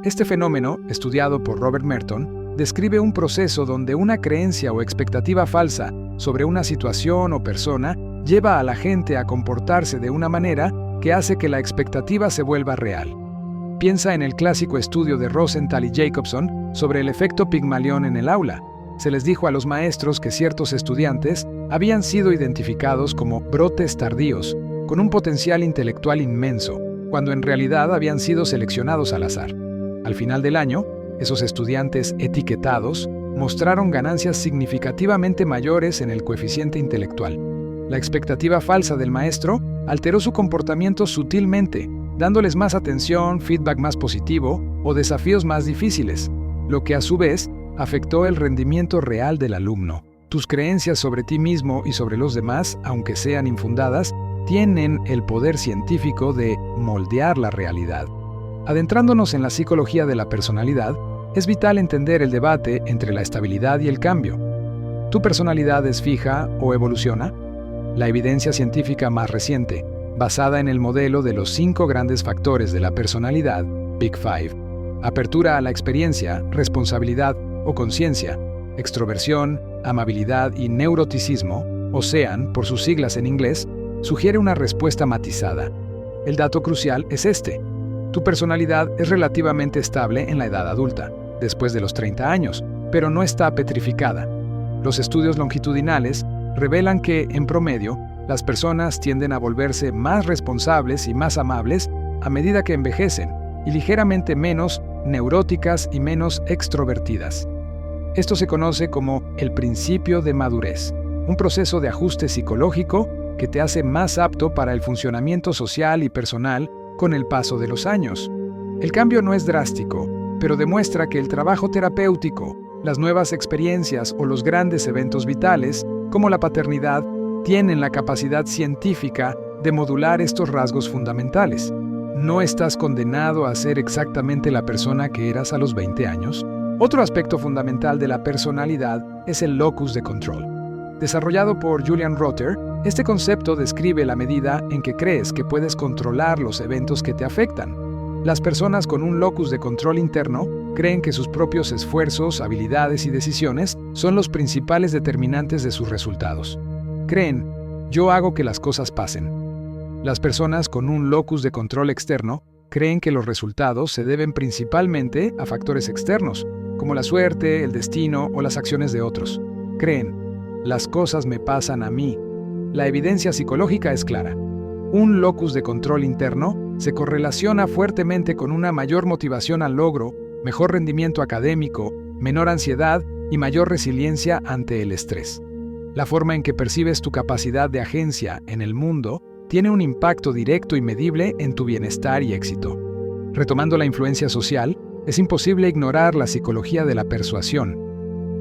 Este fenómeno, estudiado por Robert Merton, describe un proceso donde una creencia o expectativa falsa sobre una situación o persona lleva a la gente a comportarse de una manera que hace que la expectativa se vuelva real. Piensa en el clásico estudio de Rosenthal y Jacobson sobre el efecto Pigmalión en el aula. Se les dijo a los maestros que ciertos estudiantes habían sido identificados como brotes tardíos, con un potencial intelectual inmenso, cuando en realidad habían sido seleccionados al azar. Al final del año, esos estudiantes etiquetados mostraron ganancias significativamente mayores en el coeficiente intelectual. La expectativa falsa del maestro alteró su comportamiento sutilmente, dándoles más atención, feedback más positivo o desafíos más difíciles, lo que a su vez afectó el rendimiento real del alumno. Tus creencias sobre ti mismo y sobre los demás, aunque sean infundadas, tienen el poder científico de moldear la realidad. Adentrándonos en la psicología de la personalidad, es vital entender el debate entre la estabilidad y el cambio. ¿Tu personalidad es fija o evoluciona? La evidencia científica más reciente, basada en el modelo de los 5 grandes factores de la personalidad, Big Five, apertura a la experiencia, responsabilidad o conciencia, extroversión, amabilidad y neuroticismo, o SEAN por sus siglas en inglés, sugiere una respuesta matizada. El dato crucial es este: tu personalidad es relativamente estable en la edad adulta, después de los 30 años, pero no está petrificada. Los estudios longitudinales revelan que, en promedio, las personas tienden a volverse más responsables y más amables a medida que envejecen, y ligeramente menos neuróticas y menos extrovertidas. Esto se conoce como el principio de madurez, un proceso de ajuste psicológico que te hace más apto para el funcionamiento social y personal con el paso de los años. El cambio no es drástico, pero demuestra que el trabajo terapéutico, las nuevas experiencias o los grandes eventos vitales, como la paternidad, tienen la capacidad científica de modular estos rasgos fundamentales. ¿No estás condenado a ser exactamente la persona que eras a los 20 años? Otro aspecto fundamental de la personalidad es el locus de control. Desarrollado por Julian Rotter, este concepto describe la medida en que crees que puedes controlar los eventos que te afectan. Las personas con un locus de control interno creen que sus propios esfuerzos, habilidades y decisiones son los principales determinantes de sus resultados. Creen, yo hago que las cosas pasen. Las personas con un locus de control externo creen que los resultados se deben principalmente a factores externos, como la suerte, el destino o las acciones de otros. Creen, las cosas me pasan a mí. La evidencia psicológica es clara. Un locus de control interno se correlaciona fuertemente con una mayor motivación al logro, mejor rendimiento académico, menor ansiedad y mayor resiliencia ante el estrés. La forma en que percibes tu capacidad de agencia en el mundo tiene un impacto directo y medible en tu bienestar y éxito. Retomando la influencia social, es imposible ignorar la psicología de la persuasión.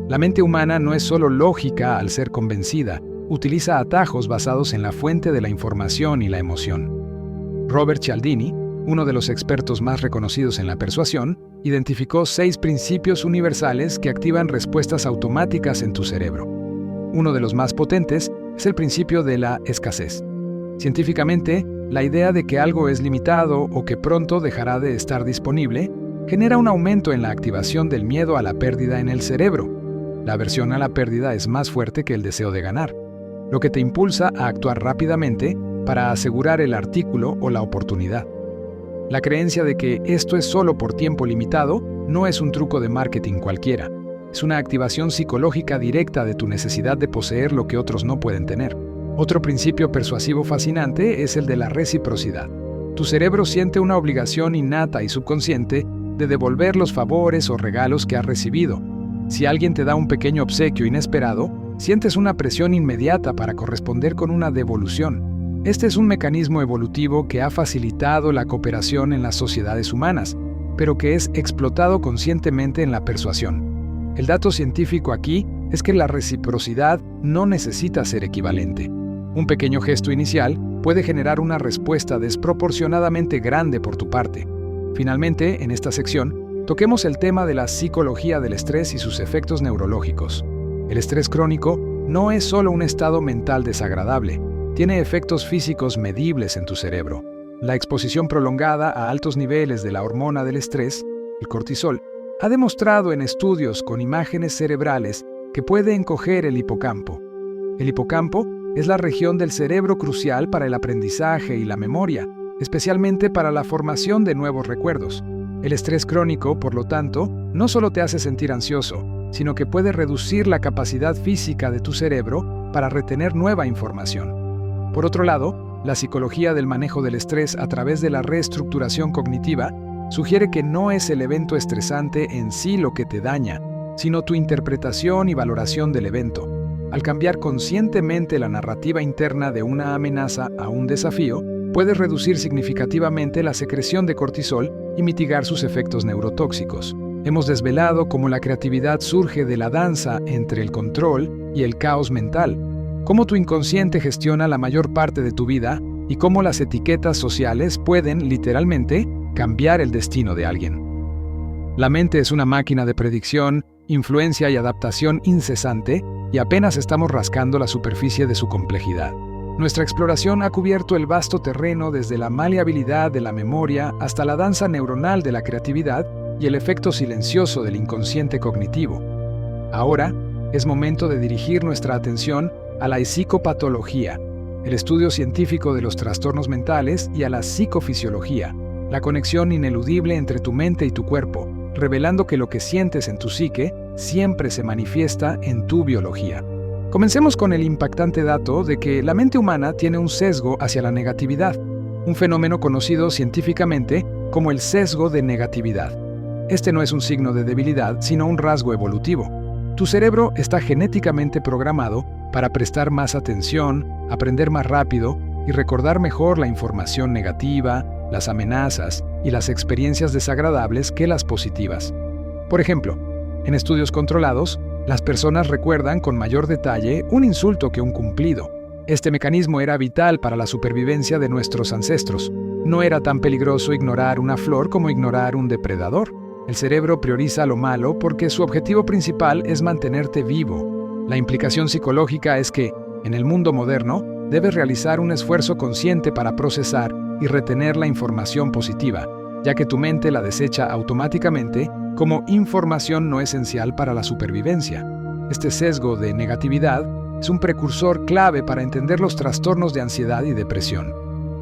La mente humana no es solo lógica al ser convencida, utiliza atajos basados en la fuente de la información y la emoción. Robert Cialdini, uno de los expertos más reconocidos en la persuasión, identificó 6 principios universales que activan respuestas automáticas en tu cerebro. Uno de los más potentes es el principio de la escasez. Científicamente, la idea de que algo es limitado o que pronto dejará de estar disponible genera un aumento en la activación del miedo a la pérdida en el cerebro. La aversión a la pérdida es más fuerte que el deseo de ganar, lo que te impulsa a actuar rápidamente para asegurar el artículo o la oportunidad. La creencia de que esto es solo por tiempo limitado no es un truco de marketing cualquiera. Es una activación psicológica directa de tu necesidad de poseer lo que otros no pueden tener. Otro principio persuasivo fascinante es el de la reciprocidad. Tu cerebro siente una obligación innata y subconsciente de devolver los favores o regalos que has recibido. Si alguien te da un pequeño obsequio inesperado, sientes una presión inmediata para corresponder con una devolución. Este es un mecanismo evolutivo que ha facilitado la cooperación en las sociedades humanas, pero que es explotado conscientemente en la persuasión. El dato científico aquí es que la reciprocidad no necesita ser equivalente. Un pequeño gesto inicial puede generar una respuesta desproporcionadamente grande por tu parte. Finalmente, en esta sección, toquemos el tema de la psicología del estrés y sus efectos neurológicos. El estrés crónico no es solo un estado mental desagradable, tiene efectos físicos medibles en tu cerebro. La exposición prolongada a altos niveles de la hormona del estrés, el cortisol, ha demostrado en estudios con imágenes cerebrales que puede encoger el hipocampo. El hipocampo es la región del cerebro crucial para el aprendizaje y la memoria, especialmente para la formación de nuevos recuerdos. El estrés crónico, por lo tanto, no solo te hace sentir ansioso, sino que puede reducir la capacidad física de tu cerebro para retener nueva información. Por otro lado, la psicología del manejo del estrés a través de la reestructuración cognitiva sugiere que no es el evento estresante en sí lo que te daña, sino tu interpretación y valoración del evento. Al cambiar conscientemente la narrativa interna de una amenaza a un desafío, puedes reducir significativamente la secreción de cortisol y mitigar sus efectos neurotóxicos. Hemos desvelado cómo la creatividad surge de la danza entre el control y el caos mental, cómo tu inconsciente gestiona la mayor parte de tu vida y cómo las etiquetas sociales pueden, literalmente, cambiar el destino de alguien. La mente es una máquina de predicción, influencia y adaptación incesante, y apenas estamos rascando la superficie de su complejidad. Nuestra exploración ha cubierto el vasto terreno desde la maleabilidad de la memoria hasta la danza neuronal de la creatividad y el efecto silencioso del inconsciente cognitivo. Ahora es momento de dirigir nuestra atención a la psicopatología, el estudio científico de los trastornos mentales, y a la psicofisiología, la conexión ineludible entre tu mente y tu cuerpo, revelando que lo que sientes en tu psique siempre se manifiesta en tu biología. Comencemos con el impactante dato de que la mente humana tiene un sesgo hacia la negatividad, un fenómeno conocido científicamente como el sesgo de negatividad. Este no es un signo de debilidad, sino un rasgo evolutivo. Tu cerebro está genéticamente programado para prestar más atención, aprender más rápido y recordar mejor la información negativa, las amenazas y las experiencias desagradables que las positivas. Por ejemplo, en estudios controlados, las personas recuerdan con mayor detalle un insulto que un cumplido. Este mecanismo era vital para la supervivencia de nuestros ancestros. No era tan peligroso ignorar una flor como ignorar un depredador. El cerebro prioriza lo malo porque su objetivo principal es mantenerte vivo. La implicación psicológica es que, en el mundo moderno, debes realizar un esfuerzo consciente para procesar y retener la información positiva, ya que tu mente la desecha automáticamente como información no esencial para la supervivencia. Este sesgo de negatividad es un precursor clave para entender los trastornos de ansiedad y depresión.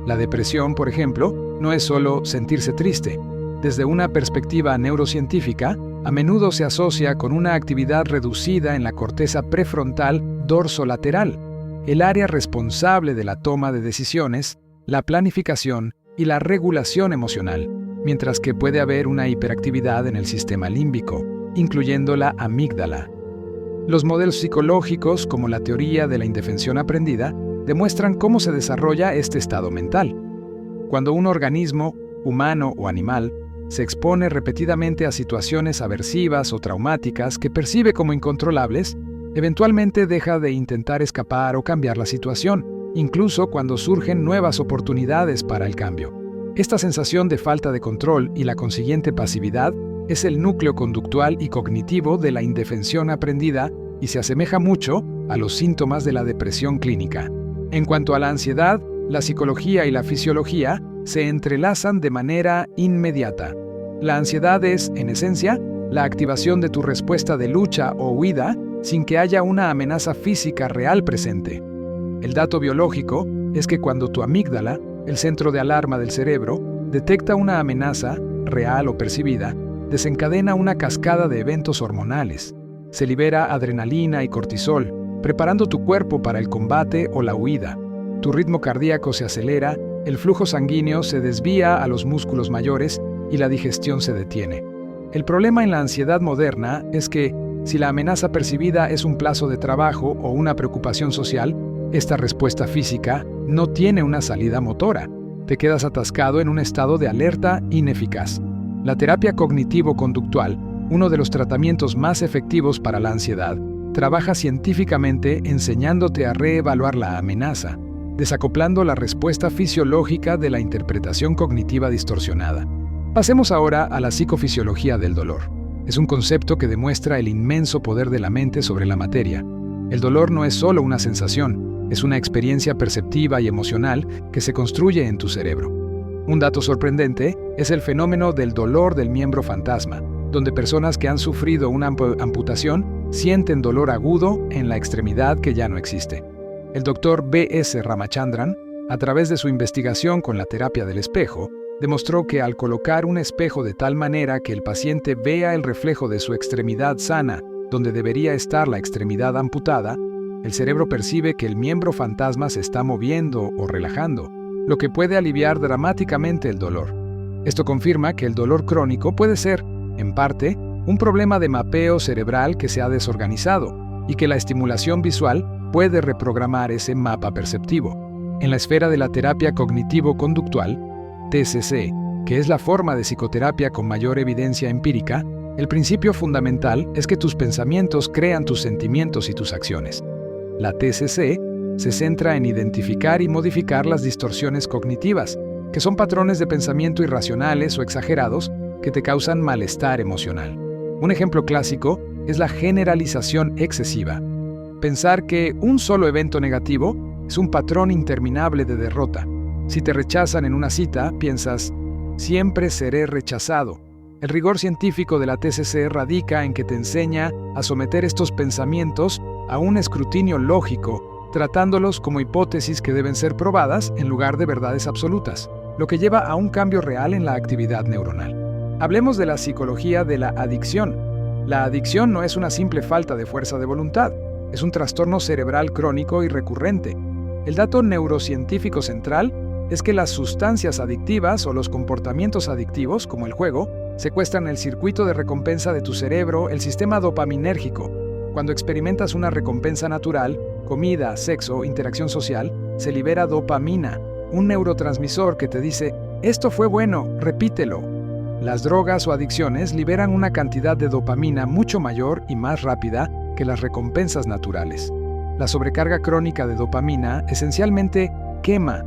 La depresión, por ejemplo, no es solo sentirse triste. Desde una perspectiva neurocientífica, a menudo se asocia con una actividad reducida en la corteza prefrontal dorsolateral, el área responsable de la toma de decisiones, la planificación y la regulación emocional, mientras que puede haber una hiperactividad en el sistema límbico, incluyendo la amígdala. Los modelos psicológicos, como la teoría de la indefensión aprendida, demuestran cómo se desarrolla este estado mental. Cuando un organismo, humano o animal, se expone repetidamente a situaciones aversivas o traumáticas que percibe como incontrolables, eventualmente deja de intentar escapar o cambiar la situación, incluso cuando surgen nuevas oportunidades para el cambio. Esta sensación de falta de control y la consiguiente pasividad es el núcleo conductual y cognitivo de la indefensión aprendida y se asemeja mucho a los síntomas de la depresión clínica. En cuanto a la ansiedad, la psicología y la fisiología se entrelazan de manera inmediata. La ansiedad es, en esencia, la activación de tu respuesta de lucha o huida sin que haya una amenaza física real presente. El dato biológico es que cuando tu amígdala, el centro de alarma del cerebro, detecta una amenaza, real o percibida, desencadena una cascada de eventos hormonales. Se libera adrenalina y cortisol, preparando tu cuerpo para el combate o la huida. Tu ritmo cardíaco se acelera, el flujo sanguíneo se desvía a los músculos mayores y la digestión se detiene. El problema en la ansiedad moderna es que, si la amenaza percibida es un plazo de trabajo o una preocupación social, esta respuesta física no tiene una salida motora. Te quedas atascado en un estado de alerta ineficaz. La terapia cognitivo-conductual, uno de los tratamientos más efectivos para la ansiedad, trabaja científicamente enseñándote a reevaluar la amenaza, desacoplando la respuesta fisiológica de la interpretación cognitiva distorsionada. Pasemos ahora a la psicofisiología del dolor. Es un concepto que demuestra el inmenso poder de la mente sobre la materia. El dolor no es solo una sensación, es una experiencia perceptiva y emocional que se construye en tu cerebro. Un dato sorprendente es el fenómeno del dolor del miembro fantasma, donde personas que han sufrido una amputación sienten dolor agudo en la extremidad que ya no existe. El doctor B.S. Ramachandran, a través de su investigación con la terapia del espejo, demostró que al colocar un espejo de tal manera que el paciente vea el reflejo de su extremidad sana donde debería estar la extremidad amputada, el cerebro percibe que el miembro fantasma se está moviendo o relajando, lo que puede aliviar dramáticamente el dolor. Esto confirma que el dolor crónico puede ser, en parte, un problema de mapeo cerebral que se ha desorganizado y que la estimulación visual puede reprogramar ese mapa perceptivo. En la esfera de la terapia cognitivo-conductual, TCC, que es la forma de psicoterapia con mayor evidencia empírica, el principio fundamental es que tus pensamientos crean tus sentimientos y tus acciones. La TCC se centra en identificar y modificar las distorsiones cognitivas, que son patrones de pensamiento irracionales o exagerados que te causan malestar emocional. Un ejemplo clásico es la generalización excesiva. Pensar que un solo evento negativo es un patrón interminable de derrota. Si te rechazan en una cita, piensas, siempre seré rechazado. El rigor científico de la TCC radica en que te enseña a someter estos pensamientos a un escrutinio lógico, tratándolos como hipótesis que deben ser probadas en lugar de verdades absolutas, lo que lleva a un cambio real en la actividad neuronal. Hablemos de la psicología de la adicción. La adicción no es una simple falta de fuerza de voluntad, es un trastorno cerebral crónico y recurrente. El dato neurocientífico central es que las sustancias adictivas o los comportamientos adictivos, como el juego, secuestran el circuito de recompensa de tu cerebro, el sistema dopaminérgico. Cuando experimentas una recompensa natural, comida, sexo, interacción social, se libera dopamina, un neurotransmisor que te dice, esto fue bueno, repítelo. Las drogas o adicciones liberan una cantidad de dopamina mucho mayor y más rápida que las recompensas naturales. La sobrecarga crónica de dopamina esencialmente quema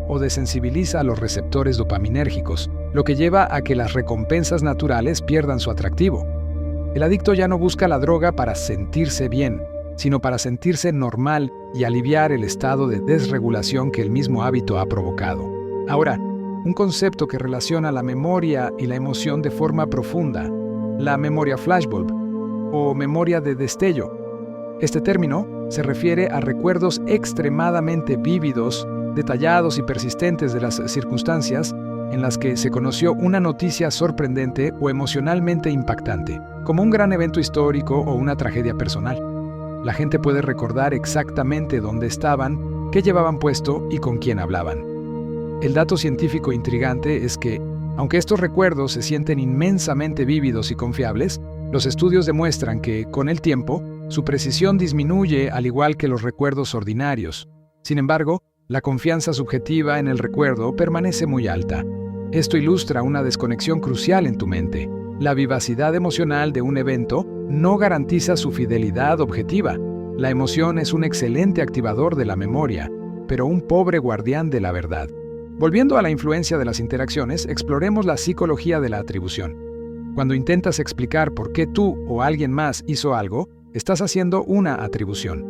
o desensibiliza a los receptores dopaminérgicos, lo que lleva a que las recompensas naturales pierdan su atractivo. El adicto ya no busca la droga para sentirse bien, sino para sentirse normal y aliviar el estado de desregulación que el mismo hábito ha provocado. Ahora, un concepto que relaciona la memoria y la emoción de forma profunda, la memoria flashbulb o memoria de destello. Este término se refiere a recuerdos extremadamente vívidos, detallados y persistentes de las circunstancias en las que se conoció una noticia sorprendente o emocionalmente impactante, como un gran evento histórico o una tragedia personal. La gente puede recordar exactamente dónde estaban, qué llevaban puesto y con quién hablaban. El dato científico intrigante es que, aunque estos recuerdos se sienten inmensamente vívidos y confiables, los estudios demuestran que, con el tiempo, su precisión disminuye al igual que los recuerdos ordinarios. Sin embargo, la confianza subjetiva en el recuerdo permanece muy alta. Esto ilustra una desconexión crucial en tu mente. La vivacidad emocional de un evento no garantiza su fidelidad objetiva. La emoción es un excelente activador de la memoria, pero un pobre guardián de la verdad. Volviendo a la influencia de las interacciones, exploremos la psicología de la atribución. Cuando intentas explicar por qué tú o alguien más hizo algo, estás haciendo una atribución.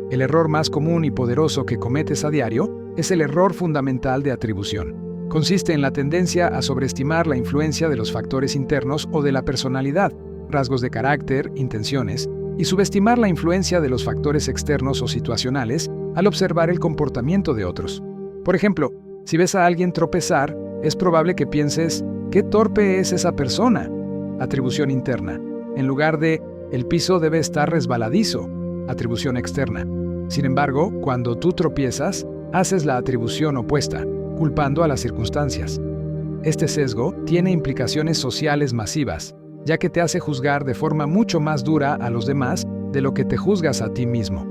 El error más común y poderoso que cometes a diario es el error fundamental de atribución. Consiste en la tendencia a sobreestimar la influencia de los factores internos o de la personalidad, rasgos de carácter, intenciones, y subestimar la influencia de los factores externos o situacionales al observar el comportamiento de otros. Por ejemplo, si ves a alguien tropezar, es probable que pienses, ¿qué torpe es esa persona? Atribución interna, en lugar de, el piso debe estar resbaladizo, atribución externa. Sin embargo, cuando tú tropiezas, haces la atribución opuesta, culpando a las circunstancias. Este sesgo tiene implicaciones sociales masivas, ya que te hace juzgar de forma mucho más dura a los demás de lo que te juzgas a ti mismo.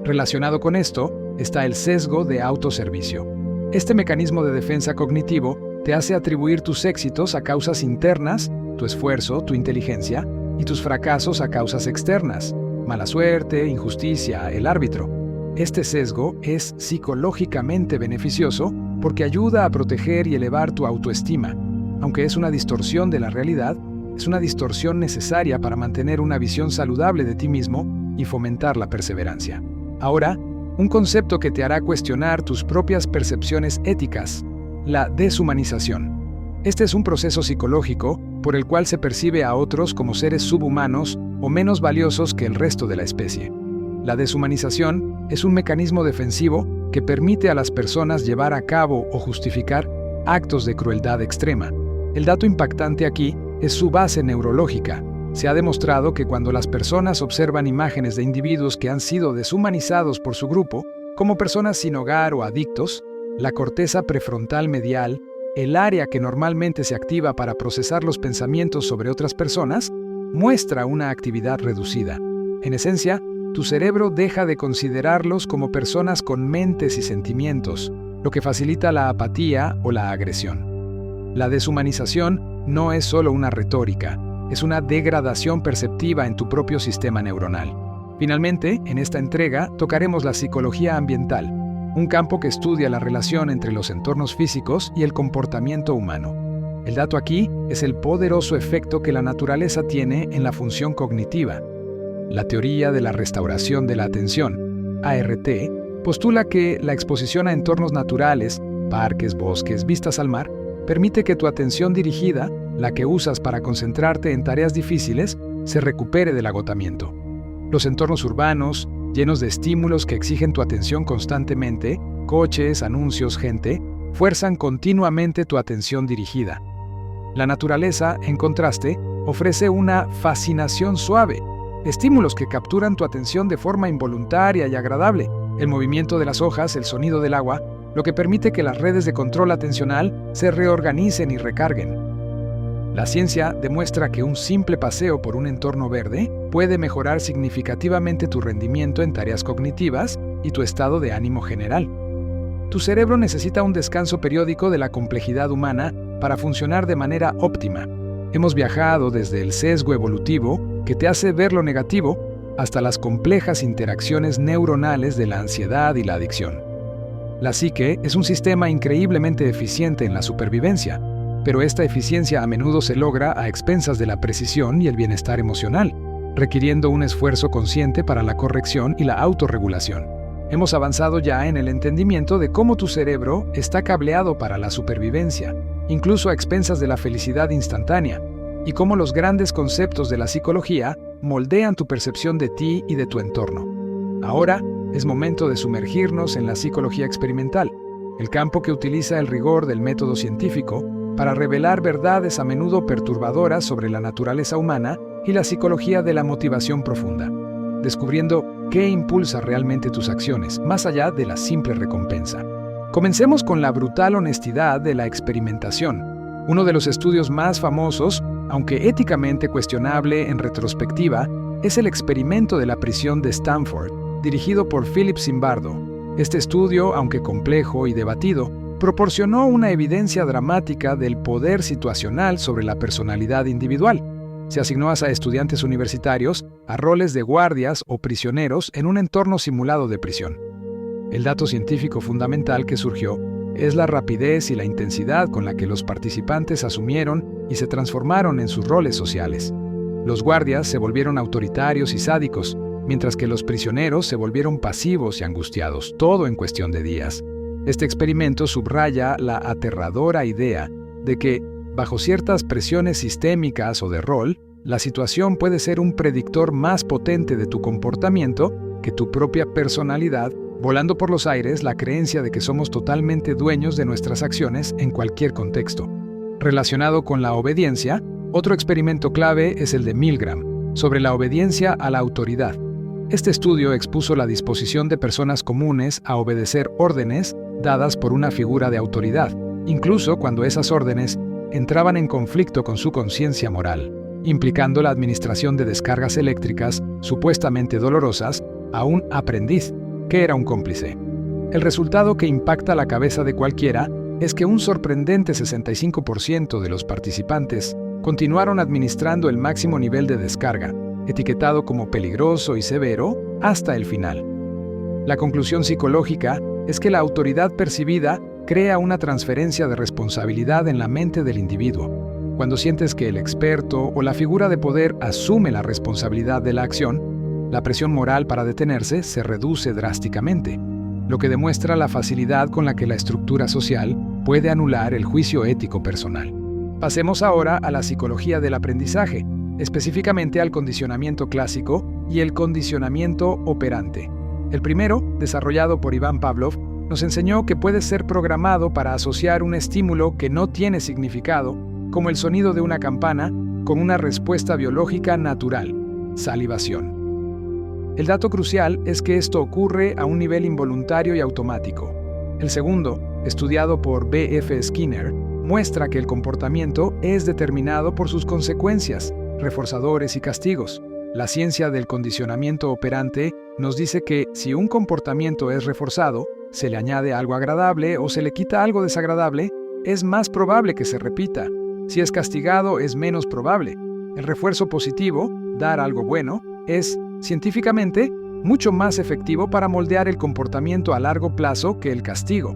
Relacionado con esto está el sesgo de autoservicio. Este mecanismo de defensa cognitivo te hace atribuir tus éxitos a causas internas, tu esfuerzo, tu inteligencia, y tus fracasos a causas externas, mala suerte, injusticia, el árbitro. Este sesgo es psicológicamente beneficioso porque ayuda a proteger y elevar tu autoestima. Aunque es una distorsión de la realidad, es una distorsión necesaria para mantener una visión saludable de ti mismo y fomentar la perseverancia. Ahora, un concepto que te hará cuestionar tus propias percepciones éticas, la deshumanización. Este es un proceso psicológico por el cual se percibe a otros como seres subhumanos o menos valiosos que el resto de la especie. La deshumanización es un mecanismo defensivo que permite a las personas llevar a cabo o justificar actos de crueldad extrema. El dato impactante aquí es su base neurológica. Se ha demostrado que cuando las personas observan imágenes de individuos que han sido deshumanizados por su grupo, como personas sin hogar o adictos, la corteza prefrontal medial, el área que normalmente se activa para procesar los pensamientos sobre otras personas, muestra una actividad reducida. En esencia, tu cerebro deja de considerarlos como personas con mentes y sentimientos, lo que facilita la apatía o la agresión. La deshumanización no es solo una retórica, es una degradación perceptiva en tu propio sistema neuronal. Finalmente, en esta entrega tocaremos la psicología ambiental, un campo que estudia la relación entre los entornos físicos y el comportamiento humano. El dato aquí es el poderoso efecto que la naturaleza tiene en la función cognitiva. La teoría de la restauración de la atención, ART, postula que la exposición a entornos naturales, parques, bosques, vistas al mar, permite que tu atención dirigida, la que usas para concentrarte en tareas difíciles, se recupere del agotamiento. Los entornos urbanos, llenos de estímulos que exigen tu atención constantemente, coches, anuncios, gente, fuerzan continuamente tu atención dirigida. La naturaleza, en contraste, ofrece una fascinación suave, estímulos que capturan tu atención de forma involuntaria y agradable, el movimiento de las hojas, el sonido del agua, lo que permite que las redes de control atencional se reorganicen y recarguen. La ciencia demuestra que un simple paseo por un entorno verde puede mejorar significativamente tu rendimiento en tareas cognitivas y tu estado de ánimo general. Tu cerebro necesita un descanso periódico de la complejidad humana para funcionar de manera óptima. Hemos viajado desde el sesgo evolutivo, que te hace ver lo negativo, hasta las complejas interacciones neuronales de la ansiedad y la adicción. La psique es un sistema increíblemente eficiente en la supervivencia, pero esta eficiencia a menudo se logra a expensas de la precisión y el bienestar emocional, requiriendo un esfuerzo consciente para la corrección y la autorregulación. Hemos avanzado ya en el entendimiento de cómo tu cerebro está cableado para la supervivencia, incluso a expensas de la felicidad instantánea, y cómo los grandes conceptos de la psicología moldean tu percepción de ti y de tu entorno. Ahora es momento de sumergirnos en la psicología experimental, el campo que utiliza el rigor del método científico para revelar verdades a menudo perturbadoras sobre la naturaleza humana y la psicología de la motivación profunda, descubriendo qué impulsa realmente tus acciones, más allá de la simple recompensa. Comencemos con la brutal honestidad de la experimentación, uno de los estudios más famosos, aunque éticamente cuestionable en retrospectiva, es el experimento de la prisión de Stanford, dirigido por Philip Zimbardo. Este estudio, aunque complejo y debatido, proporcionó una evidencia dramática del poder situacional sobre la personalidad individual. Se asignó a estudiantes universitarios a roles de guardias o prisioneros en un entorno simulado de prisión. El dato científico fundamental que surgió es la rapidez y la intensidad con la que los participantes asumieron y se transformaron en sus roles sociales. Los guardias se volvieron autoritarios y sádicos, mientras que los prisioneros se volvieron pasivos y angustiados, todo en cuestión de días. Este experimento subraya la aterradora idea de que, bajo ciertas presiones sistémicas o de rol, la situación puede ser un predictor más potente de tu comportamiento que tu propia personalidad, volando por los aires la creencia de que somos totalmente dueños de nuestras acciones en cualquier contexto. Relacionado con la obediencia, otro experimento clave es el de Milgram, sobre la obediencia a la autoridad. Este estudio expuso la disposición de personas comunes a obedecer órdenes dadas por una figura de autoridad, incluso cuando esas órdenes entraban en conflicto con su conciencia moral, implicando la administración de descargas eléctricas supuestamente dolorosas a un aprendiz, que era un cómplice. El resultado que impacta la cabeza de cualquiera es que un sorprendente 65% de los participantes continuaron administrando el máximo nivel de descarga, etiquetado como peligroso y severo, hasta el final. La conclusión psicológica es que la autoridad percibida crea una transferencia de responsabilidad en la mente del individuo. Cuando sientes que el experto o la figura de poder asume la responsabilidad de la acción, la presión moral para detenerse se reduce drásticamente, lo que demuestra la facilidad con la que la estructura social puede anular el juicio ético personal. Pasemos ahora a la psicología del aprendizaje, específicamente al condicionamiento clásico y el condicionamiento operante. El primero, desarrollado por Ivan Pavlov, nos enseñó que puedes ser programado para asociar un estímulo que no tiene significado, como el sonido de una campana, con una respuesta biológica natural, salivación. El dato crucial es que esto ocurre a un nivel involuntario y automático. El segundo, estudiado por B.F. Skinner, muestra que el comportamiento es determinado por sus consecuencias, reforzadores y castigos. La ciencia del condicionamiento operante nos dice que si un comportamiento es reforzado, se le añade algo agradable o se le quita algo desagradable, es más probable que se repita. Si es castigado, es menos probable. El refuerzo positivo, dar algo bueno, es científicamente, mucho más efectivo para moldear el comportamiento a largo plazo que el castigo.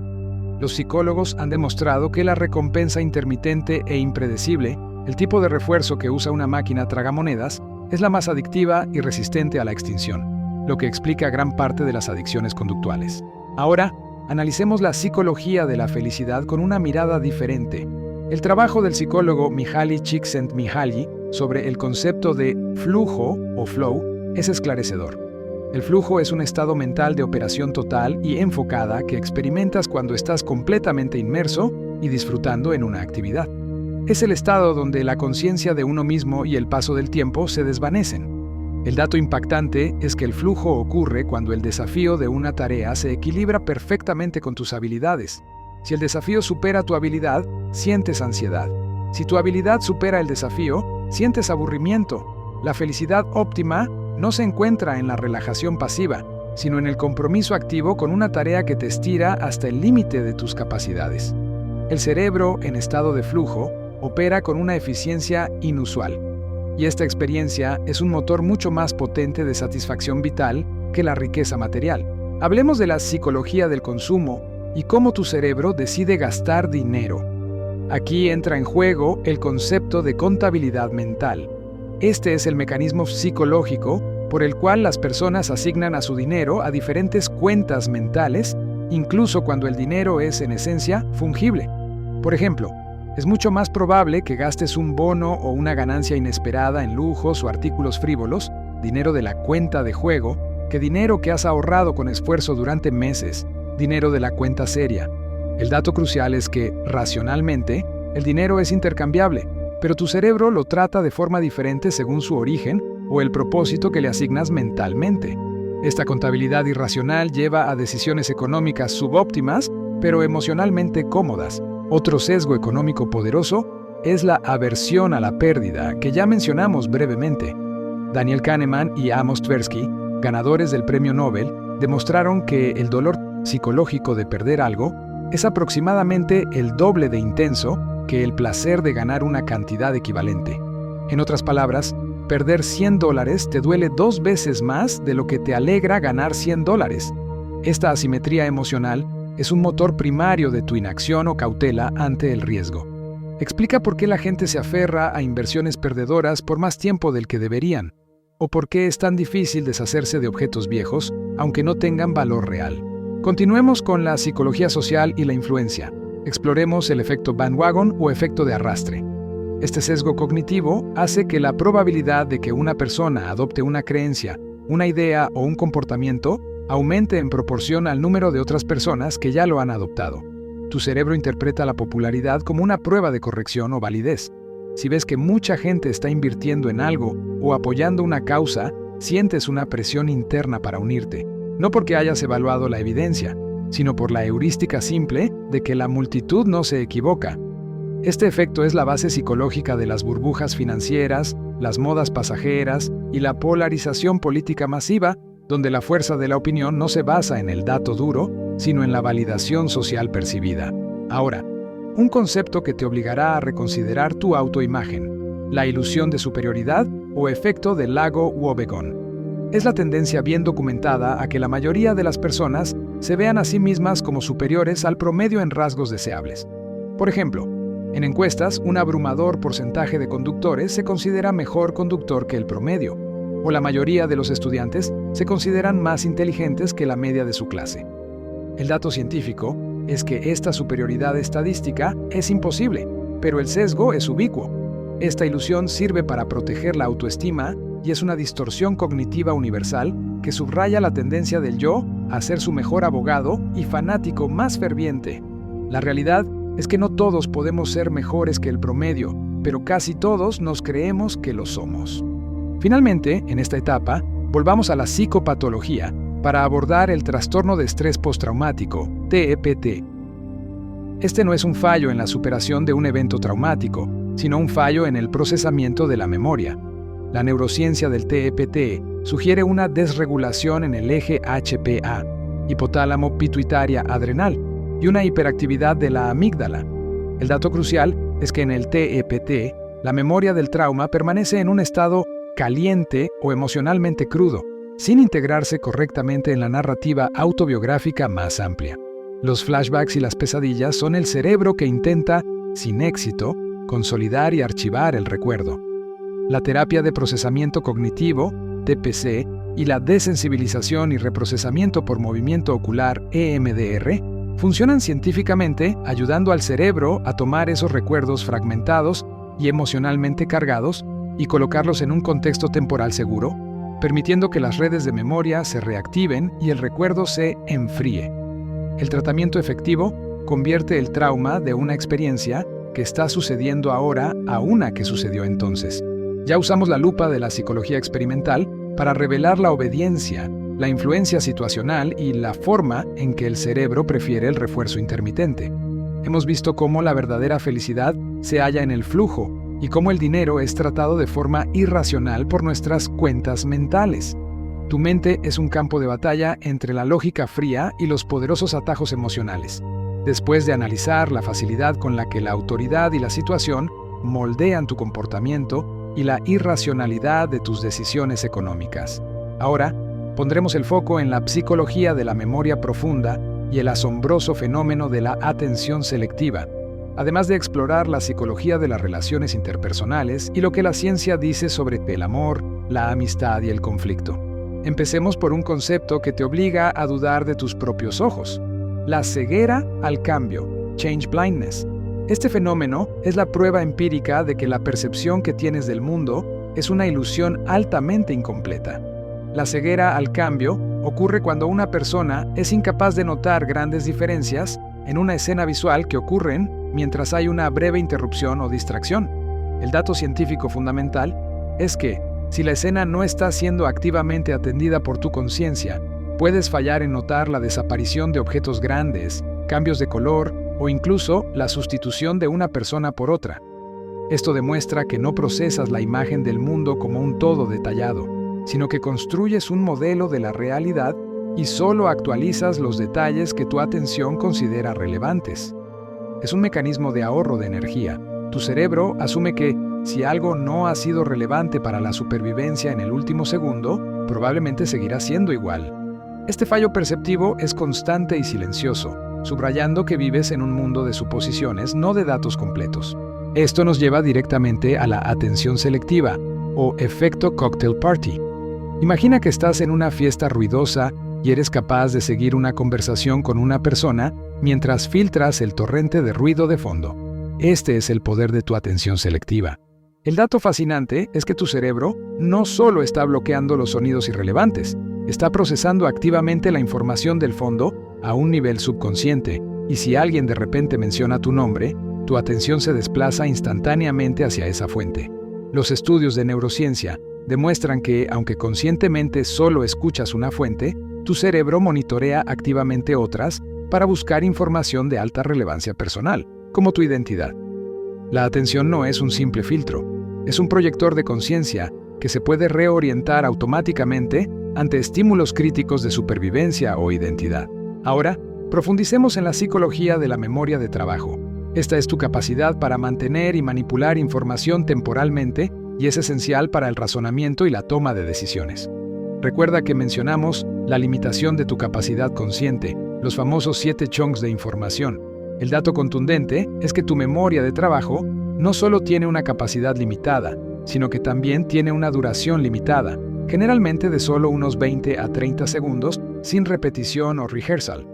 Los psicólogos han demostrado que la recompensa intermitente e impredecible, el tipo de refuerzo que usa una máquina tragamonedas, es la más adictiva y resistente a la extinción, lo que explica gran parte de las adicciones conductuales. Ahora, analicemos la psicología de la felicidad con una mirada diferente. El trabajo del psicólogo Mihaly Csikszentmihalyi sobre el concepto de flujo o flow es esclarecedor. El flujo es un estado mental de operación total y enfocada que experimentas cuando estás completamente inmerso y disfrutando en una actividad. Es el estado donde la conciencia de uno mismo y el paso del tiempo se desvanecen. El dato impactante es que el flujo ocurre cuando el desafío de una tarea se equilibra perfectamente con tus habilidades. Si el desafío supera tu habilidad, sientes ansiedad. Si tu habilidad supera el desafío, sientes aburrimiento. La felicidad óptima no se encuentra en la relajación pasiva, sino en el compromiso activo con una tarea que te estira hasta el límite de tus capacidades. El cerebro, en estado de flujo, opera con una eficiencia inusual, y esta experiencia es un motor mucho más potente de satisfacción vital que la riqueza material. Hablemos de la psicología del consumo y cómo tu cerebro decide gastar dinero. Aquí entra en juego el concepto de contabilidad mental. Este es el mecanismo psicológico por el cual las personas asignan a su dinero a diferentes cuentas mentales, incluso cuando el dinero es, en esencia, fungible. Por ejemplo, es mucho más probable que gastes un bono o una ganancia inesperada en lujos o artículos frívolos, dinero de la cuenta de juego, que dinero que has ahorrado con esfuerzo durante meses, dinero de la cuenta seria. El dato crucial es que, racionalmente, el dinero es intercambiable, pero tu cerebro lo trata de forma diferente según su origen o el propósito que le asignas mentalmente. Esta contabilidad irracional lleva a decisiones económicas subóptimas, pero emocionalmente cómodas. Otro sesgo económico poderoso es la aversión a la pérdida, que ya mencionamos brevemente. Daniel Kahneman y Amos Tversky, ganadores del Premio Nobel, demostraron que el dolor psicológico de perder algo es aproximadamente el doble de intenso que el placer de ganar una cantidad equivalente. En otras palabras, perder $100 te duele 2 veces más de lo que te alegra ganar $100. Esta asimetría emocional es un motor primario de tu inacción o cautela ante el riesgo. Explica por qué la gente se aferra a inversiones perdedoras por más tiempo del que deberían, o por qué es tan difícil deshacerse de objetos viejos, aunque no tengan valor real. Continuemos con la psicología social y la influencia. Exploremos el efecto bandwagon o efecto de arrastre. Este sesgo cognitivo hace que la probabilidad de que una persona adopte una creencia, una idea o un comportamiento aumente en proporción al número de otras personas que ya lo han adoptado. Tu cerebro interpreta la popularidad como una prueba de corrección o validez. Si ves que mucha gente está invirtiendo en algo o apoyando una causa, sientes una presión interna para unirte, no porque hayas evaluado la evidencia, sino por la heurística simple de que la multitud no se equivoca. Este efecto es la base psicológica de las burbujas financieras, las modas pasajeras y la polarización política masiva, donde la fuerza de la opinión no se basa en el dato duro, sino en la validación social percibida. Ahora, un concepto que te obligará a reconsiderar tu autoimagen, la ilusión de superioridad o efecto del lago Wobegon. Es la tendencia bien documentada a que la mayoría de las personas se vean a sí mismas como superiores al promedio en rasgos deseables. Por ejemplo, en encuestas, un abrumador porcentaje de conductores se considera mejor conductor que el promedio, o la mayoría de los estudiantes se consideran más inteligentes que la media de su clase. El dato científico es que esta superioridad estadística es imposible, pero el sesgo es ubicuo. Esta ilusión sirve para proteger la autoestima y es una distorsión cognitiva universal que subraya la tendencia del yo a ser su mejor abogado y fanático más ferviente. La realidad es que no todos podemos ser mejores que el promedio, pero casi todos nos creemos que lo somos. Finalmente, en esta etapa, volvamos a la psicopatología para abordar el trastorno de estrés postraumático, TEPT. Este no es un fallo en la superación de un evento traumático, sino un fallo en el procesamiento de la memoria. La neurociencia del TEPT sugiere una desregulación en el eje HPA, hipotálamo pituitaria adrenal, y una hiperactividad de la amígdala. El dato crucial es que en el TEPT, la memoria del trauma permanece en un estado caliente o emocionalmente crudo, sin integrarse correctamente en la narrativa autobiográfica más amplia. Los flashbacks y las pesadillas son el cerebro que intenta, sin éxito, consolidar y archivar el recuerdo. La terapia de procesamiento cognitivo, TPC, y la desensibilización y reprocesamiento por movimiento ocular, EMDR, funcionan científicamente ayudando al cerebro a tomar esos recuerdos fragmentados y emocionalmente cargados y colocarlos en un contexto temporal seguro, permitiendo que las redes de memoria se reactiven y el recuerdo se enfríe. El tratamiento efectivo convierte el trauma de una experiencia que está sucediendo ahora a una que sucedió entonces. Ya usamos la lupa de la psicología experimental para revelar la obediencia, la influencia situacional y la forma en que el cerebro prefiere el refuerzo intermitente. Hemos visto cómo la verdadera felicidad se halla en el flujo y cómo el dinero es tratado de forma irracional por nuestras cuentas mentales. Tu mente es un campo de batalla entre la lógica fría y los poderosos atajos emocionales. Después de analizar la facilidad con la que la autoridad y la situación moldean tu comportamiento y la irracionalidad de tus decisiones económicas. Ahora, pondremos el foco en la psicología de la memoria profunda y el asombroso fenómeno de la atención selectiva, además de explorar la psicología de las relaciones interpersonales y lo que la ciencia dice sobre el amor, la amistad y el conflicto. Empecemos por un concepto que te obliga a dudar de tus propios ojos: la ceguera al cambio, change blindness. Este fenómeno es la prueba empírica de que la percepción que tienes del mundo es una ilusión altamente incompleta. La ceguera al cambio ocurre cuando una persona es incapaz de notar grandes diferencias en una escena visual que ocurren mientras hay una breve interrupción o distracción. El dato científico fundamental es que, si la escena no está siendo activamente atendida por tu conciencia, puedes fallar en notar la desaparición de objetos grandes, cambios de color o incluso la sustitución de una persona por otra. Esto demuestra que no procesas la imagen del mundo como un todo detallado, sino que construyes un modelo de la realidad y solo actualizas los detalles que tu atención considera relevantes. Es un mecanismo de ahorro de energía. Tu cerebro asume que, si algo no ha sido relevante para la supervivencia en el último segundo, probablemente seguirá siendo igual. Este fallo perceptivo es constante y silencioso, subrayando que vives en un mundo de suposiciones, no de datos completos. Esto nos lleva directamente a la atención selectiva, o efecto cocktail party. Imagina que estás en una fiesta ruidosa y eres capaz de seguir una conversación con una persona mientras filtras el torrente de ruido de fondo. Este es el poder de tu atención selectiva. El dato fascinante es que tu cerebro no solo está bloqueando los sonidos irrelevantes, está procesando activamente la información del fondo a un nivel subconsciente, y si alguien de repente menciona tu nombre, tu atención se desplaza instantáneamente hacia esa fuente. Los estudios de neurociencia demuestran que, aunque conscientemente solo escuchas una fuente, tu cerebro monitorea activamente otras para buscar información de alta relevancia personal, como tu identidad. La atención no es un simple filtro, es un proyector de conciencia que se puede reorientar automáticamente ante estímulos críticos de supervivencia o identidad. Ahora, profundicemos en la psicología de la memoria de trabajo. Esta es tu capacidad para mantener y manipular información temporalmente y es esencial para el razonamiento y la toma de decisiones. Recuerda que mencionamos la limitación de tu capacidad consciente, los famosos 7 chunks de información. El dato contundente es que tu memoria de trabajo no solo tiene una capacidad limitada, sino que también tiene una duración limitada, generalmente de solo unos 20 a 30 segundos, sin repetición o rehearsal.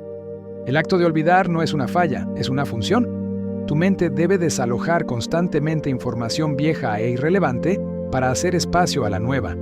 El acto de olvidar no es una falla, es una función. Tu mente debe desalojar constantemente información vieja e irrelevante para hacer espacio a la nueva.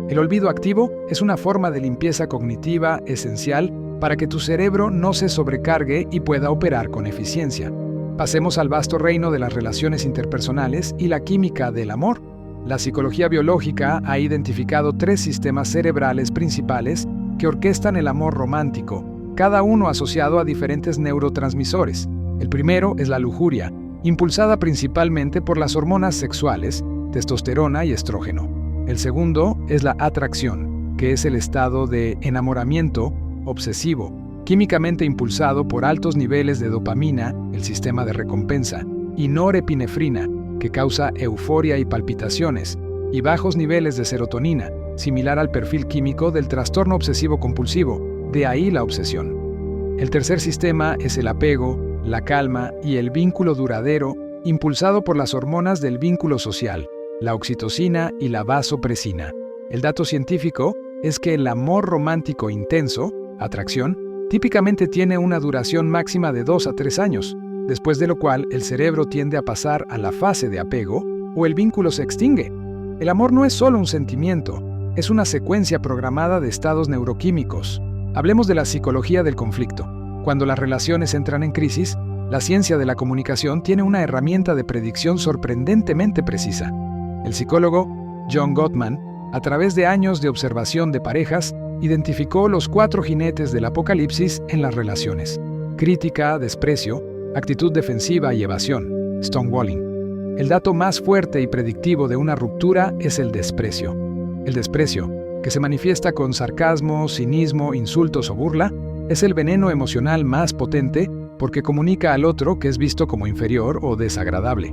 El olvido activo es una forma de limpieza cognitiva esencial para que tu cerebro no se sobrecargue y pueda operar con eficiencia. Pasemos al vasto reino de las relaciones interpersonales y la química del amor. La psicología biológica ha identificado 3 sistemas cerebrales principales que orquestan el amor romántico, cada uno asociado a diferentes neurotransmisores. El primero es la lujuria, impulsada principalmente por las hormonas sexuales, testosterona y estrógeno. El segundo es la atracción, que es el estado de enamoramiento obsesivo, químicamente impulsado por altos niveles de dopamina, el sistema de recompensa, y norepinefrina, que causa euforia y palpitaciones, y bajos niveles de serotonina, similar al perfil químico del trastorno obsesivo-compulsivo, de ahí la obsesión. El tercer sistema es el apego, la calma y el vínculo duradero, impulsado por las hormonas del vínculo social, la oxitocina y la vasopresina. El dato científico es que el amor romántico intenso, atracción, típicamente tiene una duración máxima de 2 a 3 años, después de lo cual el cerebro tiende a pasar a la fase de apego o el vínculo se extingue. El amor no es solo un sentimiento, es una secuencia programada de estados neuroquímicos. Hablemos de la psicología del conflicto. Cuando las relaciones entran en crisis, la ciencia de la comunicación tiene una herramienta de predicción sorprendentemente precisa. El psicólogo John Gottman, a través de años de observación de parejas, identificó los 4 jinetes del apocalipsis en las relaciones: crítica, desprecio, actitud defensiva y evasión, stonewalling. El dato más fuerte y predictivo de una ruptura es el desprecio. El desprecio, que se manifiesta con sarcasmo, cinismo, insultos o burla, es el veneno emocional más potente porque comunica al otro que es visto como inferior o desagradable.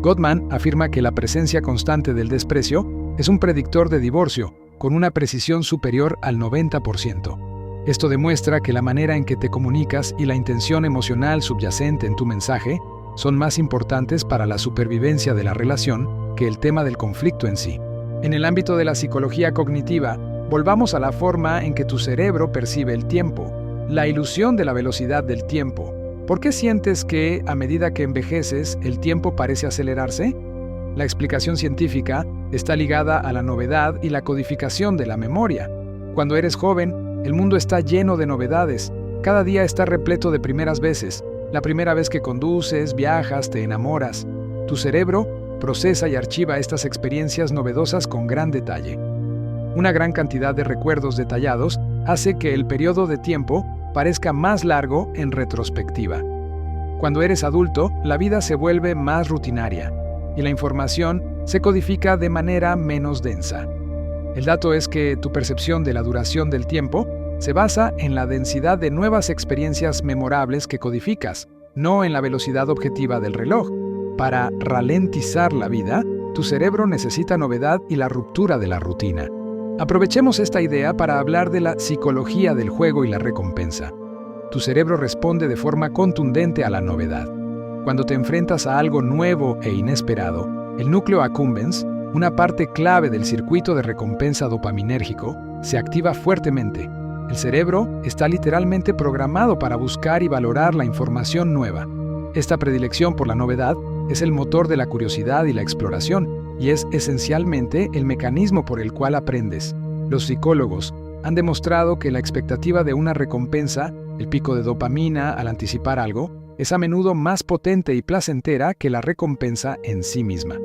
Gottman afirma que la presencia constante del desprecio es un predictor de divorcio, con una precisión superior al 90%. Esto demuestra que la manera en que te comunicas y la intención emocional subyacente en tu mensaje son más importantes para la supervivencia de la relación que el tema del conflicto en sí. En el ámbito de la psicología cognitiva, volvamos a la forma en que tu cerebro percibe el tiempo, la ilusión de la velocidad del tiempo. ¿Por qué sientes que, a medida que envejeces, el tiempo parece acelerarse? La explicación científica está ligada a la novedad y la codificación de la memoria. Cuando eres joven, el mundo está lleno de novedades. Cada día está repleto de primeras veces. La primera vez que conduces, viajas, te enamoras. Tu cerebro procesa y archiva estas experiencias novedosas con gran detalle. Una gran cantidad de recuerdos detallados hace que el periodo de tiempo parezca más largo en retrospectiva. Cuando eres adulto, la vida se vuelve más rutinaria y la información se codifica de manera menos densa. El dato es que tu percepción de la duración del tiempo se basa en la densidad de nuevas experiencias memorables que codificas, no en la velocidad objetiva del reloj. Para ralentizar la vida, tu cerebro necesita novedad y la ruptura de la rutina. Aprovechemos esta idea para hablar de la psicología del juego y la recompensa. Tu cerebro responde de forma contundente a la novedad. Cuando te enfrentas a algo nuevo e inesperado, el núcleo accumbens, una parte clave del circuito de recompensa dopaminérgico, se activa fuertemente. El cerebro está literalmente programado para buscar y valorar la información nueva. Esta predilección por la novedad es el motor de la curiosidad y la exploración, y es esencialmente el mecanismo por el cual aprendes. Los psicólogos han demostrado que la expectativa de una recompensa, el pico de dopamina al anticipar algo, es a menudo más potente y placentera que la recompensa en sí misma.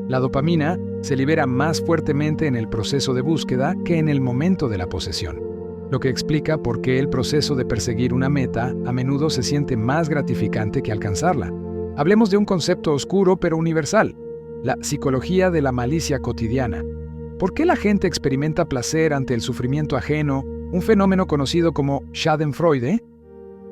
La dopamina se libera más fuertemente en el proceso de búsqueda que en el momento de la posesión, lo que explica por qué el proceso de perseguir una meta a menudo se siente más gratificante que alcanzarla. Hablemos de un concepto oscuro pero universal: la psicología de la malicia cotidiana. ¿Por qué la gente experimenta placer ante el sufrimiento ajeno, un fenómeno conocido como Schadenfreude?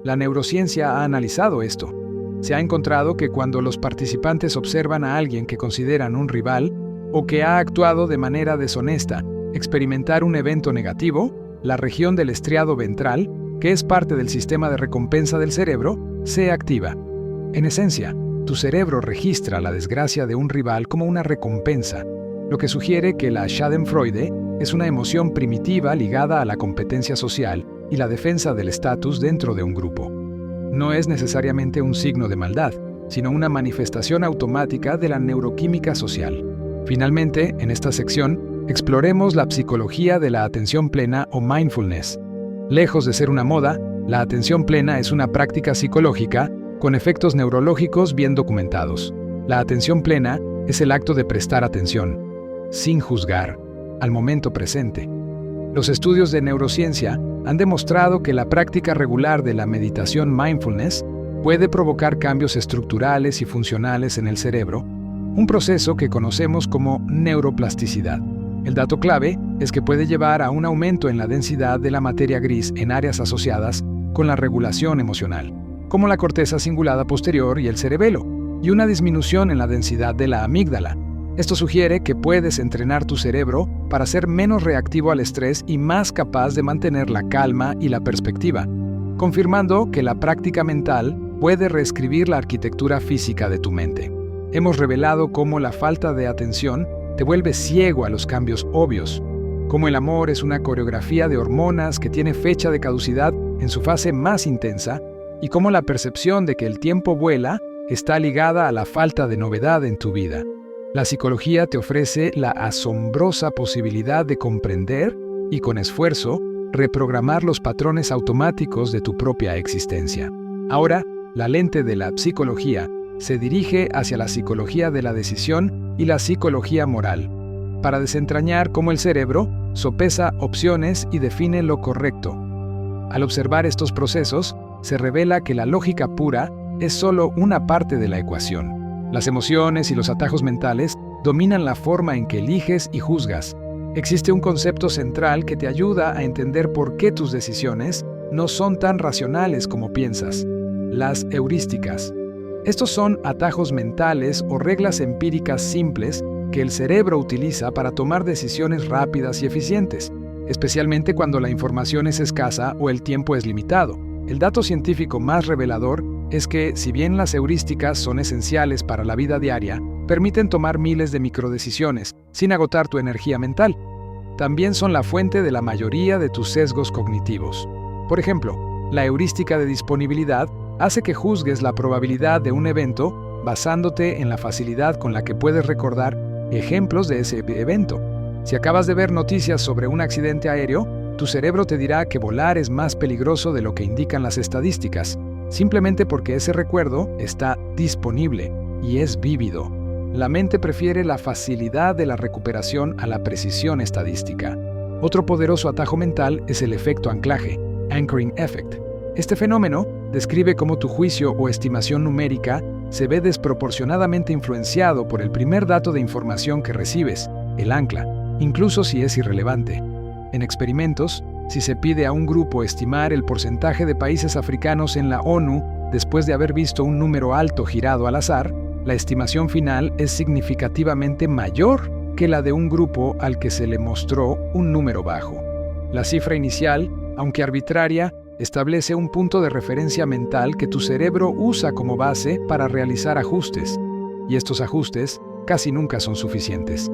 La neurociencia ha analizado esto. Se ha encontrado que cuando los participantes observan a alguien que consideran un rival o que ha actuado de manera deshonesta experimentar un evento negativo, la región del estriado ventral, que es parte del sistema de recompensa del cerebro, se activa. En esencia, tu cerebro registra la desgracia de un rival como una recompensa, lo que sugiere que la Schadenfreude es una emoción primitiva ligada a la competencia social y la defensa del estatus dentro de un grupo. No es necesariamente un signo de maldad, sino una manifestación automática de la neuroquímica social. Finalmente, en esta sección, exploremos la psicología de la atención plena o mindfulness. Lejos de ser una moda, la atención plena es una práctica psicológica con efectos neurológicos bien documentados. La atención plena es el acto de prestar atención, sin juzgar, al momento presente. Los estudios de neurociencia han demostrado que la práctica regular de la meditación mindfulness puede provocar cambios estructurales y funcionales en el cerebro, un proceso que conocemos como neuroplasticidad. El dato clave es que puede llevar a un aumento en la densidad de la materia gris en áreas asociadas con la regulación emocional, como la corteza cingulada posterior y el cerebelo, y una disminución en la densidad de la amígdala. Esto sugiere que puedes entrenar tu cerebro para ser menos reactivo al estrés y más capaz de mantener la calma y la perspectiva, confirmando que la práctica mental puede reescribir la arquitectura física de tu mente. Hemos revelado cómo la falta de atención te vuelve ciego a los cambios obvios, cómo el amor es una coreografía de hormonas que tiene fecha de caducidad en su fase más intensa, y cómo la percepción de que el tiempo vuela está ligada a la falta de novedad en tu vida. La psicología te ofrece la asombrosa posibilidad de comprender y, con esfuerzo, reprogramar los patrones automáticos de tu propia existencia. Ahora, la lente de la psicología se dirige hacia la psicología de la decisión y la psicología moral, para desentrañar cómo el cerebro sopesa opciones y define lo correcto. Al observar estos procesos, se revela que la lógica pura es solo una parte de la ecuación. Las emociones y los atajos mentales dominan la forma en que eliges y juzgas. Existe un concepto central que te ayuda a entender por qué tus decisiones no son tan racionales como piensas: las heurísticas. Estos son atajos mentales o reglas empíricas simples que el cerebro utiliza para tomar decisiones rápidas y eficientes, especialmente cuando la información es escasa o el tiempo es limitado. El dato científico más revelador es que, si bien las heurísticas son esenciales para la vida diaria, permiten tomar miles de microdecisiones sin agotar tu energía mental. También son la fuente de la mayoría de tus sesgos cognitivos. Por ejemplo, la heurística de disponibilidad hace que juzgues la probabilidad de un evento basándote en la facilidad con la que puedes recordar ejemplos de ese evento. Si acabas de ver noticias sobre un accidente aéreo, tu cerebro te dirá que volar es más peligroso de lo que indican las estadísticas, simplemente porque ese recuerdo está disponible y es vívido. La mente prefiere la facilidad de la recuperación a la precisión estadística. Otro poderoso atajo mental es el efecto anclaje, anchoring effect. Este fenómeno describe cómo tu juicio o estimación numérica se ve desproporcionadamente influenciado por el primer dato de información que recibes, el ancla, incluso si es irrelevante. En experimentos, si se pide a un grupo estimar el porcentaje de países africanos en la ONU después de haber visto un número alto girado al azar, la estimación final es significativamente mayor que la de un grupo al que se le mostró un número bajo. La cifra inicial, aunque arbitraria, establece un punto de referencia mental que tu cerebro usa como base para realizar ajustes, y estos ajustes casi nunca son suficientes.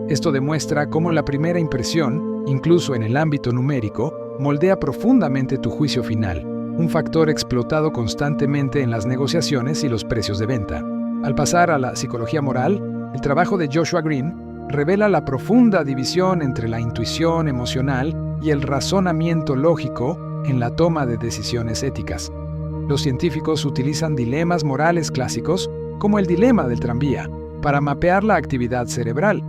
Esto demuestra cómo la primera impresión, incluso en el ámbito numérico, moldea profundamente tu juicio final, un factor explotado constantemente en las negociaciones y los precios de venta. Al pasar a la psicología moral, el trabajo de Joshua Greene revela la profunda división entre la intuición emocional y el razonamiento lógico en la toma de decisiones éticas. Los científicos utilizan dilemas morales clásicos, como el dilema del tranvía, para mapear la actividad cerebral.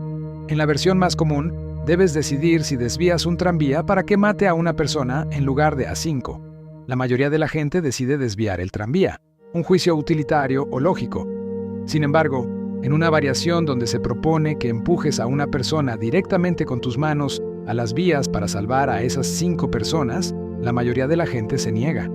En la versión más común, debes decidir si desvías un tranvía para que mate a una persona en lugar de a 5. La mayoría de la gente decide desviar el tranvía, un juicio utilitario o lógico. Sin embargo, en una variación donde se propone que empujes a una persona directamente con tus manos a las vías para salvar a esas 5 personas, la mayoría de la gente se niega.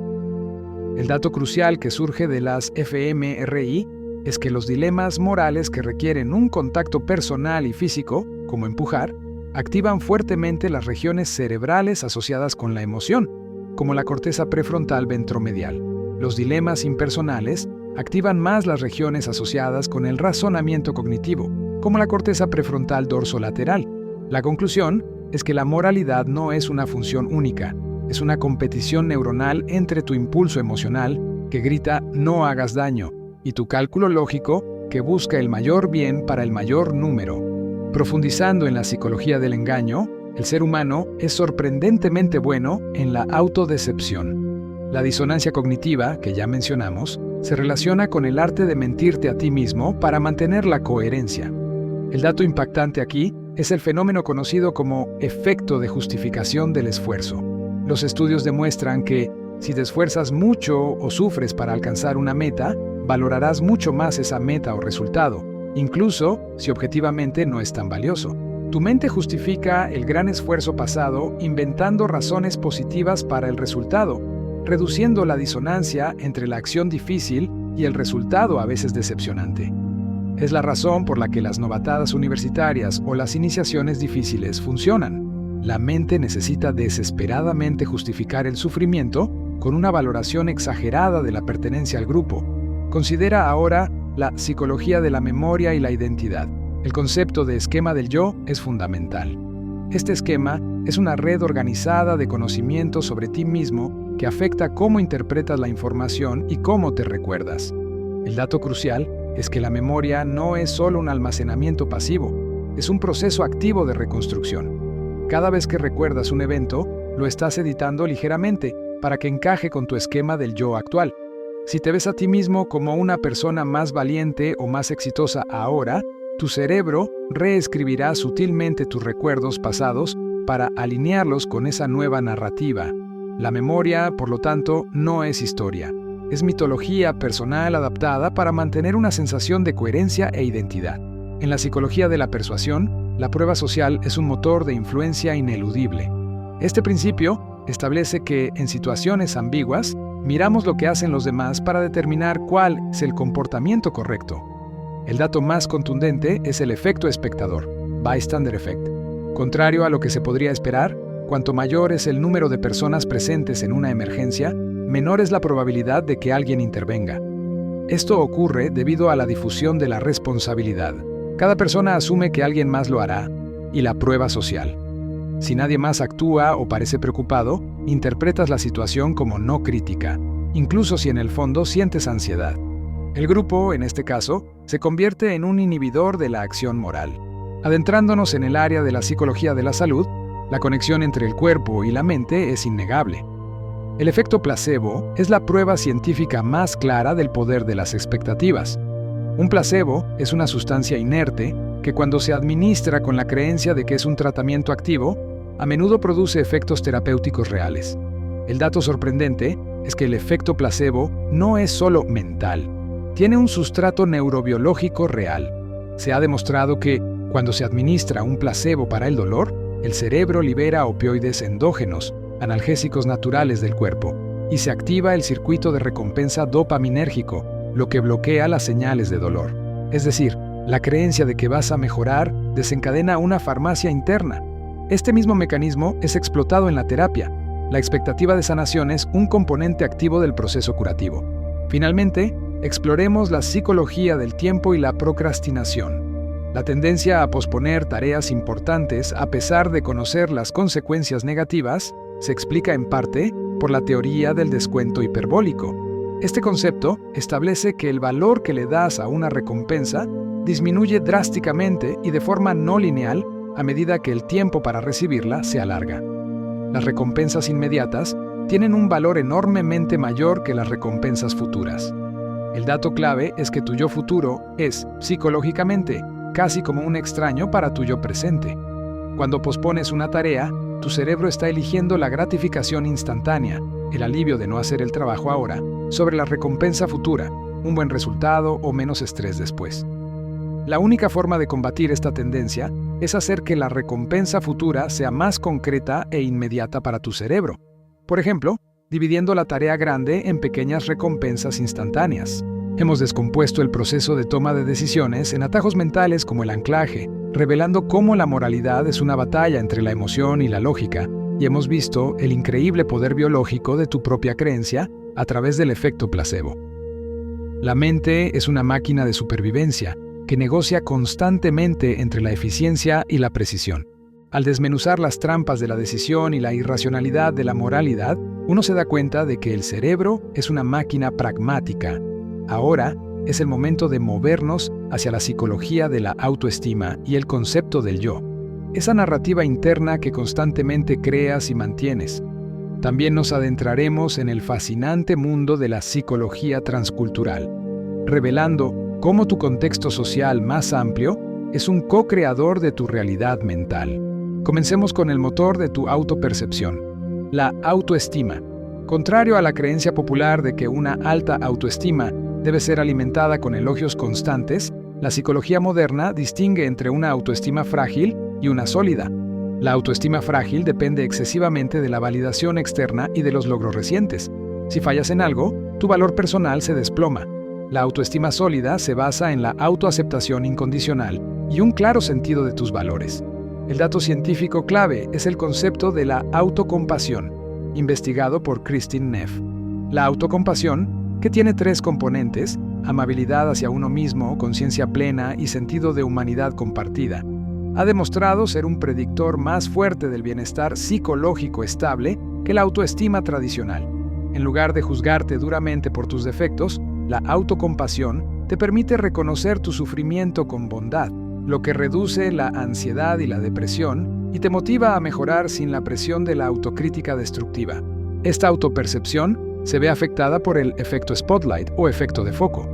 El dato crucial que surge de las fMRI es que los dilemas morales que requieren un contacto personal y físico, como empujar, activan fuertemente las regiones cerebrales asociadas con la emoción, como la corteza prefrontal ventromedial. Los dilemas impersonales activan más las regiones asociadas con el razonamiento cognitivo, como la corteza prefrontal dorsolateral. La conclusión es que la moralidad no es una función única, es una competición neuronal entre tu impulso emocional, que grita "no hagas daño", y tu cálculo lógico, que busca el mayor bien para el mayor número. Profundizando en la psicología del engaño, el ser humano es sorprendentemente bueno en la autodecepción. La disonancia cognitiva, que ya mencionamos, se relaciona con el arte de mentirte a ti mismo para mantener la coherencia. El dato impactante aquí es el fenómeno conocido como efecto de justificación del esfuerzo. Los estudios demuestran que, si te esfuerzas mucho o sufres para alcanzar una meta, valorarás mucho más esa meta o resultado, incluso si objetivamente no es tan valioso. Tu mente justifica el gran esfuerzo pasado inventando razones positivas para el resultado, reduciendo la disonancia entre la acción difícil y el resultado a veces decepcionante. Es la razón por la que las novatadas universitarias o las iniciaciones difíciles funcionan. La mente necesita desesperadamente justificar el sufrimiento con una valoración exagerada de la pertenencia al grupo. Considera ahora la psicología de la memoria y la identidad. El concepto de esquema del yo es fundamental. Este esquema es una red organizada de conocimiento sobre ti mismo que afecta cómo interpretas la información y cómo te recuerdas. El dato crucial es que la memoria no es solo un almacenamiento pasivo, es un proceso activo de reconstrucción. Cada vez que recuerdas un evento, lo estás editando ligeramente para que encaje con tu esquema del yo actual. Si te ves a ti mismo como una persona más valiente o más exitosa ahora, tu cerebro reescribirá sutilmente tus recuerdos pasados para alinearlos con esa nueva narrativa. La memoria, por lo tanto, no es historia. Es mitología personal adaptada para mantener una sensación de coherencia e identidad. En la psicología de la persuasión, la prueba social es un motor de influencia ineludible. Este principio establece que, en situaciones ambiguas, miramos lo que hacen los demás para determinar cuál es el comportamiento correcto. El dato más contundente es el efecto espectador, bystander effect. Contrario a lo que se podría esperar, cuanto mayor es el número de personas presentes en una emergencia, menor es la probabilidad de que alguien intervenga. Esto ocurre debido a la difusión de la responsabilidad. Cada persona asume que alguien más lo hará, y la prueba social. Si nadie más actúa o parece preocupado, interpretas la situación como no crítica, incluso si en el fondo sientes ansiedad. El grupo, en este caso, se convierte en un inhibidor de la acción moral. Adentrándonos en el área de la psicología de la salud, la conexión entre el cuerpo y la mente es innegable. El efecto placebo es la prueba científica más clara del poder de las expectativas. Un placebo es una sustancia inerte que, cuando se administra con la creencia de que es un tratamiento activo, a menudo produce efectos terapéuticos reales. El dato sorprendente es que el efecto placebo no es solo mental. Tiene un sustrato neurobiológico real. Se ha demostrado que, cuando se administra un placebo para el dolor, el cerebro libera opioides endógenos, analgésicos naturales del cuerpo, y se activa el circuito de recompensa dopaminérgico, lo que bloquea las señales de dolor. Es decir, la creencia de que vas a mejorar desencadena una farmacia interna. Este mismo mecanismo es explotado en la terapia. La expectativa de sanación es un componente activo del proceso curativo. Finalmente, exploremos la psicología del tiempo y la procrastinación. La tendencia a posponer tareas importantes a pesar de conocer las consecuencias negativas se explica en parte por la teoría del descuento hiperbólico. Este concepto establece que el valor que le das a una recompensa disminuye drásticamente y de forma no lineal a medida que el tiempo para recibirla se alarga. Las recompensas inmediatas tienen un valor enormemente mayor que las recompensas futuras. El dato clave es que tu yo futuro es, psicológicamente, casi como un extraño para tu yo presente. Cuando pospones una tarea, tu cerebro está eligiendo la gratificación instantánea, el alivio de no hacer el trabajo ahora, sobre la recompensa futura, un buen resultado o menos estrés después. La única forma de combatir esta tendencia es hacer que la recompensa futura sea más concreta e inmediata para tu cerebro. Por ejemplo, dividiendo la tarea grande en pequeñas recompensas instantáneas. Hemos descompuesto el proceso de toma de decisiones en atajos mentales como el anclaje, revelando cómo la moralidad es una batalla entre la emoción y la lógica, y hemos visto el increíble poder biológico de tu propia creencia a través del efecto placebo. La mente es una máquina de supervivencia que negocia constantemente entre la eficiencia y la precisión. Al desmenuzar las trampas de la decisión y la irracionalidad de la moralidad, uno se da cuenta de que el cerebro es una máquina pragmática. Ahora es el momento de movernos hacia la psicología de la autoestima y el concepto del yo, esa narrativa interna que constantemente creas y mantienes. También nos adentraremos en el fascinante mundo de la psicología transcultural, revelando cómo tu contexto social más amplio es un co-creador de tu realidad mental. Comencemos con el motor de tu autopercepción, la autoestima. Contrario a la creencia popular de que una alta autoestima debe ser alimentada con elogios constantes, la psicología moderna distingue entre una autoestima frágil y una sólida. La autoestima frágil depende excesivamente de la validación externa y de los logros recientes. Si fallas en algo, tu valor personal se desploma. La autoestima sólida se basa en la autoaceptación incondicional y un claro sentido de tus valores. El dato científico clave es el concepto de la autocompasión, investigado por Kristin Neff. La autocompasión, que tiene 3 componentes, amabilidad hacia uno mismo, conciencia plena y sentido de humanidad compartida, ha demostrado ser un predictor más fuerte del bienestar psicológico estable que la autoestima tradicional. En lugar de juzgarte duramente por tus defectos, la autocompasión te permite reconocer tu sufrimiento con bondad, lo que reduce la ansiedad y la depresión y te motiva a mejorar sin la presión de la autocrítica destructiva. Esta autopercepción se ve afectada por el efecto spotlight o efecto de foco.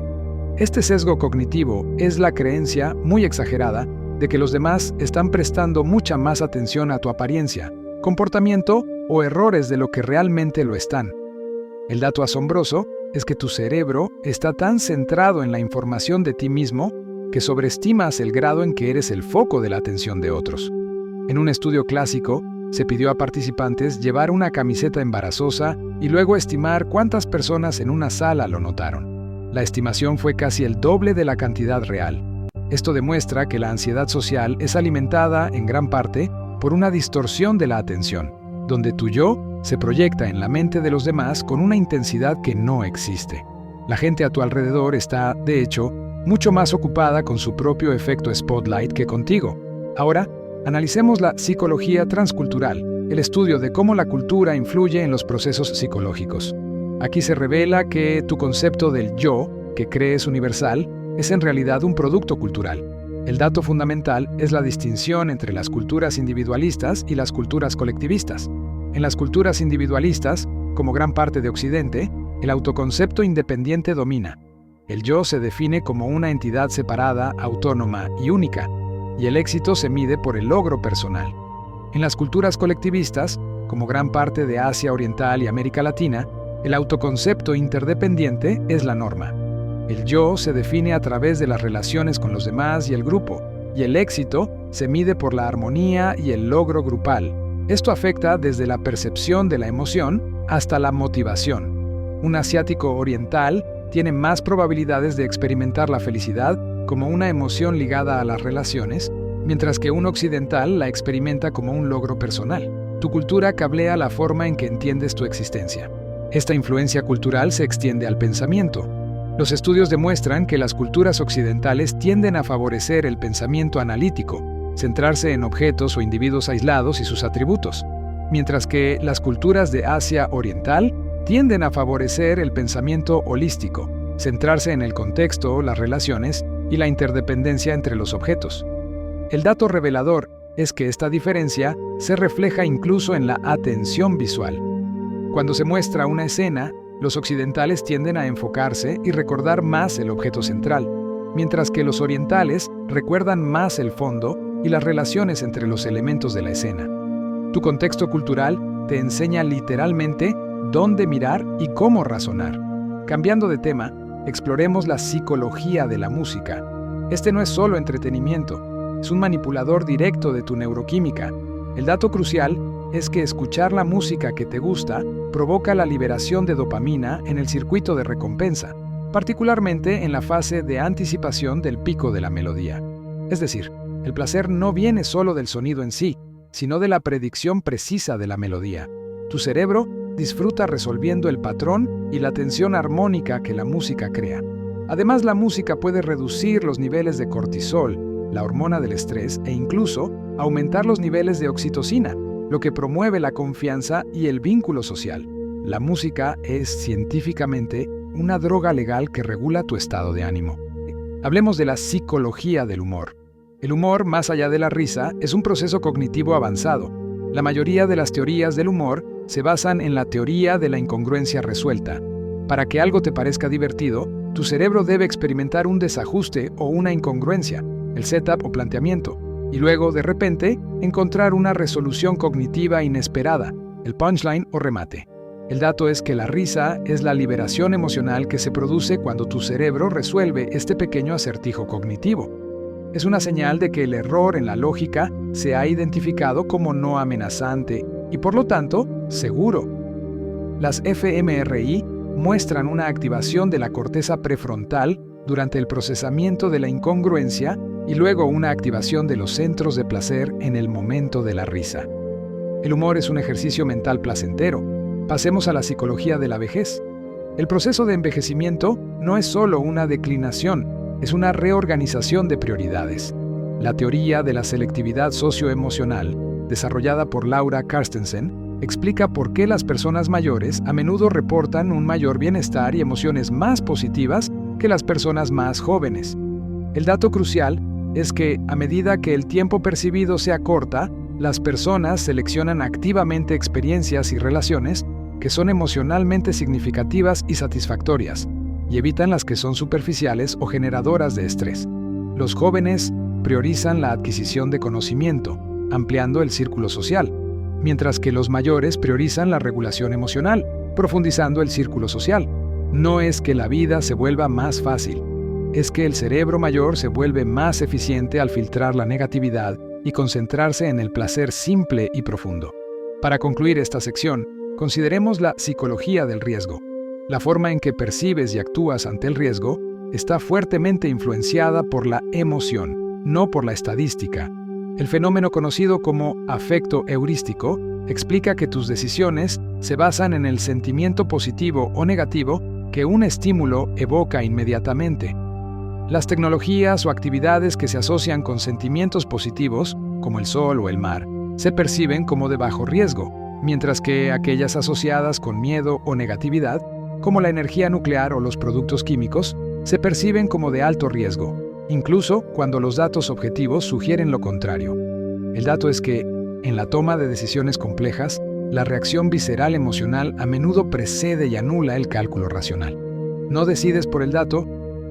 Este sesgo cognitivo es la creencia muy exagerada de que los demás están prestando mucha más atención a tu apariencia, comportamiento o errores de lo que realmente lo están. El dato asombroso es que tu cerebro está tan centrado en la información de ti mismo que sobreestimas el grado en que eres el foco de la atención de otros. En un estudio clásico, se pidió a participantes llevar una camiseta embarazosa y luego estimar cuántas personas en una sala lo notaron. La estimación fue casi el doble de la cantidad real. Esto demuestra que la ansiedad social es alimentada, en gran parte, por una distorsión de la atención, donde tu yo se proyecta en la mente de los demás con una intensidad que no existe. La gente a tu alrededor está, de hecho, mucho más ocupada con su propio efecto spotlight que contigo. Ahora, analicemos la psicología transcultural, el estudio de cómo la cultura influye en los procesos psicológicos. Aquí se revela que tu concepto del yo, que crees universal, es en realidad un producto cultural. El dato fundamental es la distinción entre las culturas individualistas y las culturas colectivistas. En las culturas individualistas, como gran parte de Occidente, el autoconcepto independiente domina. El yo se define como una entidad separada, autónoma y única, y el éxito se mide por el logro personal. En las culturas colectivistas, como gran parte de Asia Oriental y América Latina, el autoconcepto interdependiente es la norma. El yo se define a través de las relaciones con los demás y el grupo, y el éxito se mide por la armonía y el logro grupal. Esto afecta desde la percepción de la emoción hasta la motivación. Un asiático oriental tiene más probabilidades de experimentar la felicidad como una emoción ligada a las relaciones, mientras que un occidental la experimenta como un logro personal. Tu cultura cablea la forma en que entiendes tu existencia. Esta influencia cultural se extiende al pensamiento. Los estudios demuestran que las culturas occidentales tienden a favorecer el pensamiento analítico, centrarse en objetos o individuos aislados y sus atributos, mientras que las culturas de Asia Oriental tienden a favorecer el pensamiento holístico, centrarse en el contexto, las relaciones y la interdependencia entre los objetos. El dato revelador es que esta diferencia se refleja incluso en la atención visual. Cuando se muestra una escena, los occidentales tienden a enfocarse y recordar más el objeto central, mientras que los orientales recuerdan más el fondo y las relaciones entre los elementos de la escena. Tu contexto cultural te enseña literalmente dónde mirar y cómo razonar. Cambiando de tema, exploremos la psicología de la música. Este no es solo entretenimiento, es un manipulador directo de tu neuroquímica. El dato crucial es que escuchar la música que te gusta provoca la liberación de dopamina en el circuito de recompensa, particularmente en la fase de anticipación del pico de la melodía. Es decir, el placer no viene solo del sonido en sí, sino de la predicción precisa de la melodía. Tu cerebro disfruta resolviendo el patrón y la tensión armónica que la música crea. Además, la música puede reducir los niveles de cortisol, la hormona del estrés, e incluso aumentar los niveles de oxitocina, lo que promueve la confianza y el vínculo social. La música es científicamente una droga legal que regula tu estado de ánimo. Hablemos de la psicología del humor. El humor, más allá de la risa, es un proceso cognitivo avanzado. La mayoría de las teorías del humor se basan en la teoría de la incongruencia resuelta. Para que algo te parezca divertido, tu cerebro debe experimentar un desajuste o una incongruencia, el setup o planteamiento, y luego, de repente, encontrar una resolución cognitiva inesperada, el punchline o remate. El dato es que la risa es la liberación emocional que se produce cuando tu cerebro resuelve este pequeño acertijo cognitivo. Es una señal de que el error en la lógica se ha identificado como no amenazante y, por lo tanto, seguro. Las fMRI muestran una activación de la corteza prefrontal durante el procesamiento de la incongruencia y luego una activación de los centros de placer en el momento de la risa. El humor es un ejercicio mental placentero. Pasemos a la psicología de la vejez. El proceso de envejecimiento no es solo una declinación, es una reorganización de prioridades. La teoría de la selectividad socioemocional, desarrollada por Laura Carstensen, explica por qué las personas mayores a menudo reportan un mayor bienestar y emociones más positivas que las personas más jóvenes. El dato crucial es que, a medida que el tiempo percibido se acorta, las personas seleccionan activamente experiencias y relaciones que son emocionalmente significativas y satisfactorias, y evitan las que son superficiales o generadoras de estrés. Los jóvenes priorizan la adquisición de conocimiento, ampliando el círculo social, mientras que los mayores priorizan la regulación emocional, profundizando el círculo social. No es que la vida se vuelva más fácil, es que el cerebro mayor se vuelve más eficiente al filtrar la negatividad y concentrarse en el placer simple y profundo. Para concluir esta sección, consideremos la psicología del riesgo. La forma en que percibes y actúas ante el riesgo está fuertemente influenciada por la emoción, no por la estadística. El fenómeno conocido como afecto heurístico explica que tus decisiones se basan en el sentimiento positivo o negativo que un estímulo evoca inmediatamente. Las tecnologías o actividades que se asocian con sentimientos positivos, como el sol o el mar, se perciben como de bajo riesgo, mientras que aquellas asociadas con miedo o negatividad, como la energía nuclear o los productos químicos, se perciben como de alto riesgo, incluso cuando los datos objetivos sugieren lo contrario. El dato es que, en la toma de decisiones complejas, la reacción visceral emocional a menudo precede y anula el cálculo racional. No decides por el dato,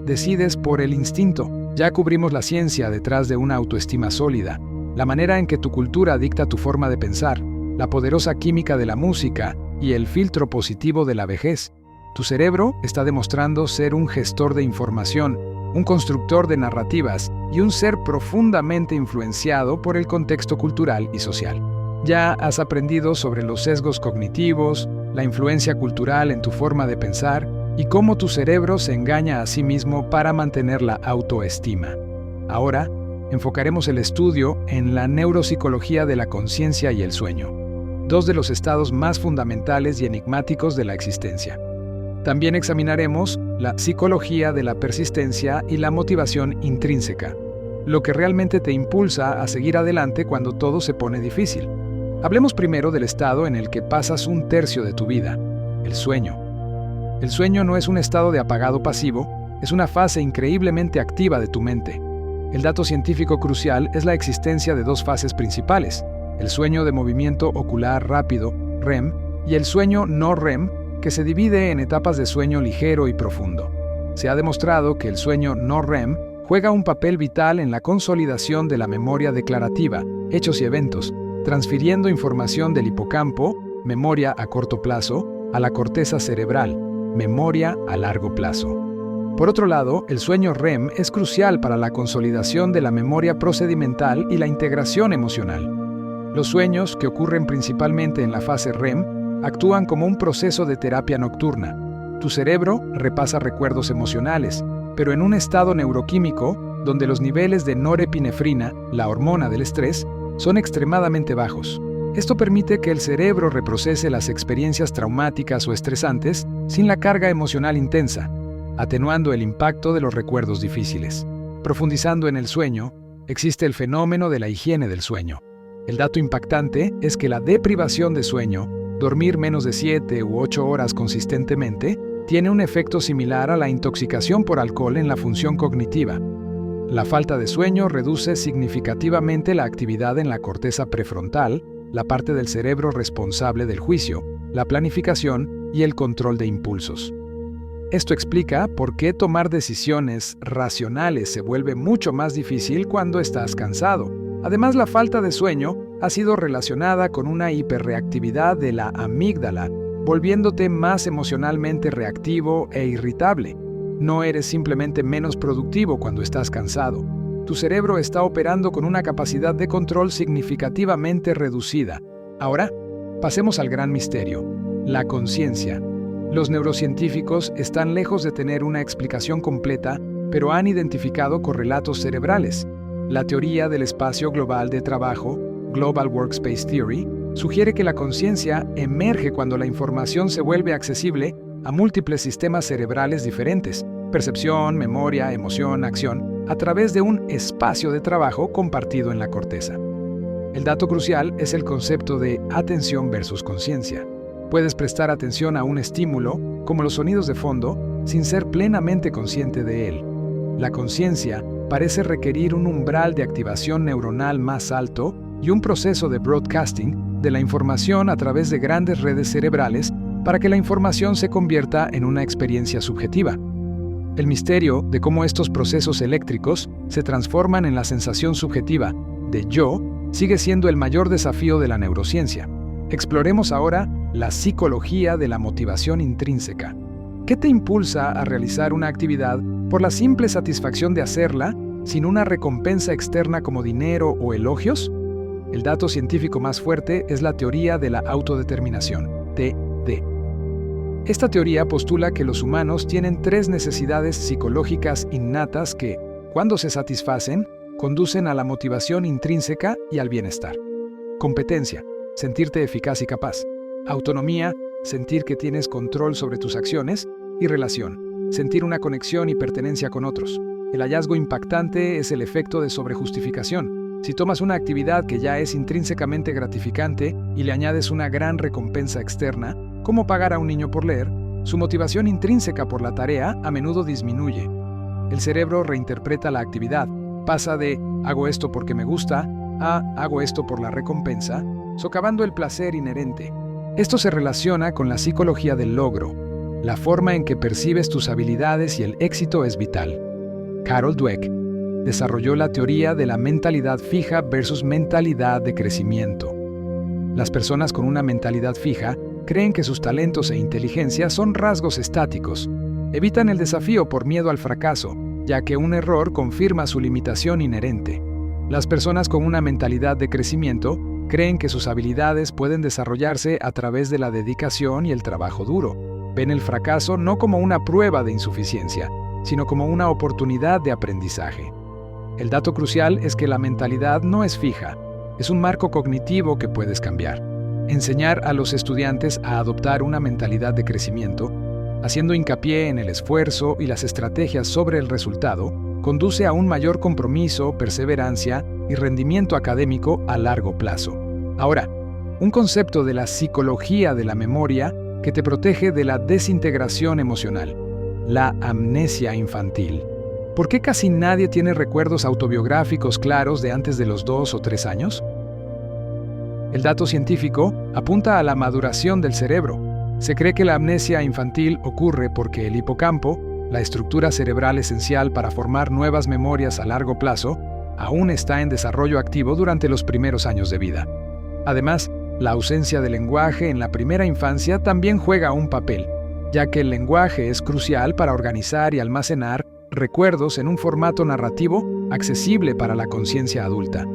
decides por el instinto. Ya cubrimos la ciencia detrás de una autoestima sólida, la manera en que tu cultura dicta tu forma de pensar, la poderosa química de la música y el filtro positivo de la vejez. Tu cerebro está demostrando ser un gestor de información, un constructor de narrativas y un ser profundamente influenciado por el contexto cultural y social. Ya has aprendido sobre los sesgos cognitivos, la influencia cultural en tu forma de pensar y cómo tu cerebro se engaña a sí mismo para mantener la autoestima. Ahora, enfocaremos el estudio en la neuropsicología de la conciencia y el sueño, dos de los estados más fundamentales y enigmáticos de la existencia. También examinaremos la psicología de la persistencia y la motivación intrínseca, lo que realmente te impulsa a seguir adelante cuando todo se pone difícil. Hablemos primero del estado en el que pasas un tercio de tu vida, el sueño. El sueño no es un estado de apagado pasivo, es una fase increíblemente activa de tu mente. El dato científico crucial es la existencia de dos fases principales, el sueño de movimiento ocular rápido, REM, y el sueño no REM, que se divide en etapas de sueño ligero y profundo. Se ha demostrado que el sueño no REM juega un papel vital en la consolidación de la memoria declarativa, hechos y eventos, transfiriendo información del hipocampo, memoria a corto plazo, a la corteza cerebral, memoria a largo plazo. Por otro lado, el sueño REM es crucial para la consolidación de la memoria procedimental y la integración emocional. Los sueños, que ocurren principalmente en la fase REM, actúan como un proceso de terapia nocturna. Tu cerebro repasa recuerdos emocionales, pero en un estado neuroquímico donde los niveles de norepinefrina, la hormona del estrés, son extremadamente bajos. Esto permite que el cerebro reprocese las experiencias traumáticas o estresantes sin la carga emocional intensa, atenuando el impacto de los recuerdos difíciles. Profundizando en el sueño, existe el fenómeno de la higiene del sueño. El dato impactante es que la deprivación de sueño, dormir menos de 7 u 8 horas consistentemente, tiene un efecto similar a la intoxicación por alcohol en la función cognitiva. La falta de sueño reduce significativamente la actividad en la corteza prefrontal, la parte del cerebro responsable del juicio, la planificación y el control de impulsos. Esto explica por qué tomar decisiones racionales se vuelve mucho más difícil cuando estás cansado. Además, la falta de sueño ha sido relacionada con una hiperreactividad de la amígdala, volviéndote más emocionalmente reactivo e irritable. No eres simplemente menos productivo cuando estás cansado. Tu cerebro está operando con una capacidad de control significativamente reducida. Ahora, pasemos al gran misterio, la conciencia. Los neurocientíficos están lejos de tener una explicación completa, pero han identificado correlatos cerebrales. La teoría del espacio global de trabajo, Global Workspace Theory, sugiere que la conciencia emerge cuando la información se vuelve accesible a múltiples sistemas cerebrales diferentes, percepción, memoria, emoción, acción, a través de un espacio de trabajo compartido en la corteza. El dato crucial es el concepto de atención versus conciencia. Puedes prestar atención a un estímulo, como los sonidos de fondo, sin ser plenamente consciente de él. La conciencia parece requerir un umbral de activación neuronal más alto y un proceso de broadcasting de la información a través de grandes redes cerebrales para que la información se convierta en una experiencia subjetiva. El misterio de cómo estos procesos eléctricos se transforman en la sensación subjetiva de yo sigue siendo el mayor desafío de la neurociencia. Exploremos ahora la psicología de la motivación intrínseca. ¿Qué te impulsa a realizar una actividad por la simple satisfacción de hacerla, sin una recompensa externa como dinero o elogios? El dato científico más fuerte es la teoría de la autodeterminación, TD. Esta teoría postula que los humanos tienen 3 necesidades psicológicas innatas que, cuando se satisfacen, conducen a la motivación intrínseca y al bienestar. Competencia, sentirte eficaz y capaz. Autonomía, sentir que tienes control sobre tus acciones. Y relación, sentir una conexión y pertenencia con otros. El hallazgo impactante es el efecto de sobrejustificación. Si tomas una actividad que ya es intrínsecamente gratificante y le añades una gran recompensa externa, como pagar a un niño por leer, su motivación intrínseca por la tarea a menudo disminuye. El cerebro reinterpreta la actividad, pasa de «hago esto porque me gusta» a «hago esto por la recompensa», socavando el placer inherente. Esto se relaciona con la psicología del logro. La forma en que percibes tus habilidades y el éxito es vital. Carol Dweck desarrolló la teoría de la mentalidad fija versus mentalidad de crecimiento. Las personas con una mentalidad fija creen que sus talentos e inteligencia son rasgos estáticos. Evitan el desafío por miedo al fracaso, ya que un error confirma su limitación inherente. Las personas con una mentalidad de crecimiento creen que sus habilidades pueden desarrollarse a través de la dedicación y el trabajo duro. Ven el fracaso no como una prueba de insuficiencia, sino como una oportunidad de aprendizaje. El dato crucial es que la mentalidad no es fija, es un marco cognitivo que puedes cambiar. Enseñar a los estudiantes a adoptar una mentalidad de crecimiento, haciendo hincapié en el esfuerzo y las estrategias sobre el resultado, conduce a un mayor compromiso, perseverancia y rendimiento académico a largo plazo. Ahora, un concepto de la psicología de la memoria que te protege de la desintegración emocional, la amnesia infantil. ¿Por qué casi nadie tiene recuerdos autobiográficos claros de antes de los 2 o 3 años? El dato científico apunta a la maduración del cerebro. Se cree que la amnesia infantil ocurre porque el hipocampo, la estructura cerebral esencial para formar nuevas memorias a largo plazo, aún está en desarrollo activo durante los primeros años de vida. Además, la ausencia de lenguaje en la primera infancia también juega un papel, ya que el lenguaje es crucial para organizar y almacenar recuerdos en un formato narrativo accesible para la conciencia adulta.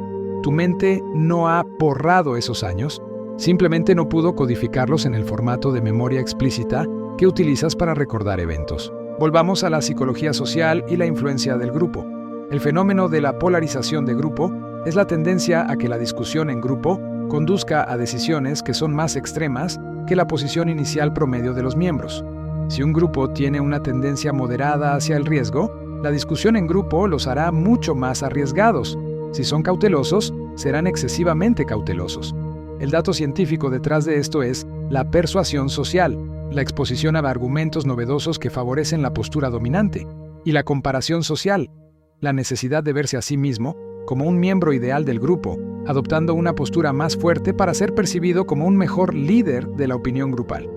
Tu mente no ha borrado esos años, simplemente no pudo codificarlos en el formato de memoria explícita que utilizas para recordar eventos. Volvamos a la psicología social y la influencia del grupo. El fenómeno de la polarización de grupo es la tendencia a que la discusión en grupo conduzca a decisiones que son más extremas que la posición inicial promedio de los miembros. Si un grupo tiene una tendencia moderada hacia el riesgo, la discusión en grupo los hará mucho más arriesgados. Si son cautelosos, serán excesivamente cautelosos. El dato científico detrás de esto es la persuasión social, la exposición a argumentos novedosos que favorecen la postura dominante, y la comparación social, la necesidad de verse a sí mismo como un miembro ideal del grupo, adoptando una postura más fuerte para ser percibido como un mejor líder de la opinión grupal.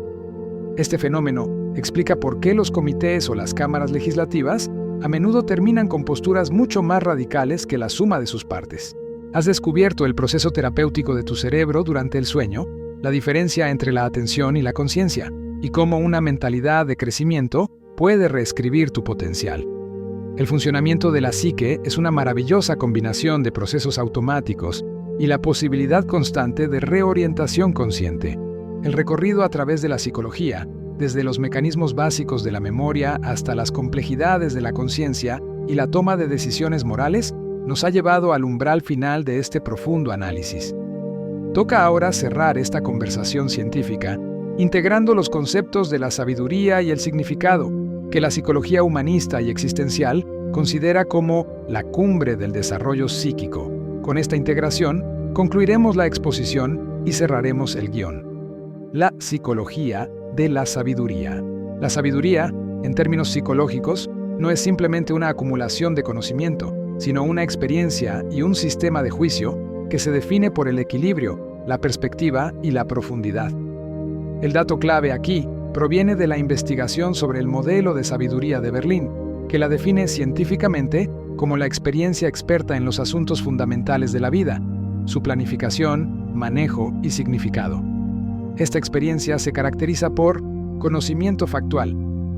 Este fenómeno explica por qué los comités o las cámaras legislativas a menudo terminan con posturas mucho más radicales que la suma de sus partes. ¿Has descubierto el proceso terapéutico de tu cerebro durante el sueño, la diferencia entre la atención y la conciencia, y cómo una mentalidad de crecimiento puede reescribir tu potencial? El funcionamiento de la psique es una maravillosa combinación de procesos automáticos y la posibilidad constante de reorientación consciente. El recorrido a través de la psicología desde los mecanismos básicos de la memoria hasta las complejidades de la conciencia y la toma de decisiones morales, nos ha llevado al umbral final de este profundo análisis. Toca ahora cerrar esta conversación científica, integrando los conceptos de la sabiduría y el significado, que la psicología humanista y existencial considera como la cumbre del desarrollo psíquico. Con esta integración, concluiremos la exposición y cerraremos el guión. La psicología de la sabiduría. La sabiduría, en términos psicológicos, no es simplemente una acumulación de conocimiento, sino una experiencia y un sistema de juicio que se define por el equilibrio, la perspectiva y la profundidad. El dato clave aquí proviene de la investigación sobre el modelo de sabiduría de Berlín, que la define científicamente como la experiencia experta en los asuntos fundamentales de la vida, su planificación, manejo y significado. Esta experiencia se caracteriza por conocimiento factual,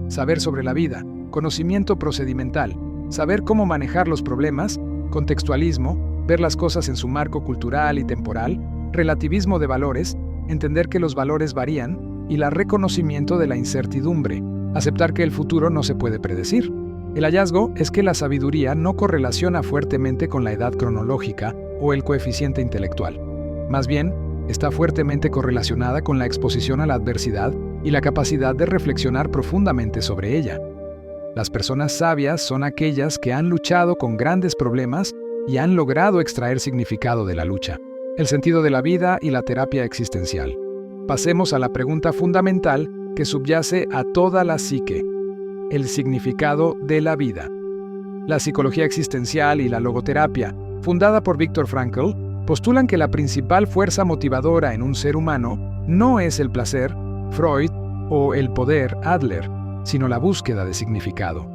saber sobre la vida, conocimiento procedimental, saber cómo manejar los problemas, contextualismo, ver las cosas en su marco cultural y temporal, relativismo de valores, entender que los valores varían, y el reconocimiento de la incertidumbre, aceptar que el futuro no se puede predecir. El hallazgo es que la sabiduría no correlaciona fuertemente con la edad cronológica o el coeficiente intelectual. Más bien, está fuertemente correlacionada con la exposición a la adversidad y la capacidad de reflexionar profundamente sobre ella. Las personas sabias son aquellas que han luchado con grandes problemas y han logrado extraer significado de la lucha, el sentido de la vida y la terapia existencial. Pasemos a la pregunta fundamental que subyace a toda la psique: el significado de la vida. La psicología existencial y la logoterapia, fundada por Viktor Frankl, postulan que la principal fuerza motivadora en un ser humano no es el placer, Freud, o el poder, Adler, sino la búsqueda de significado.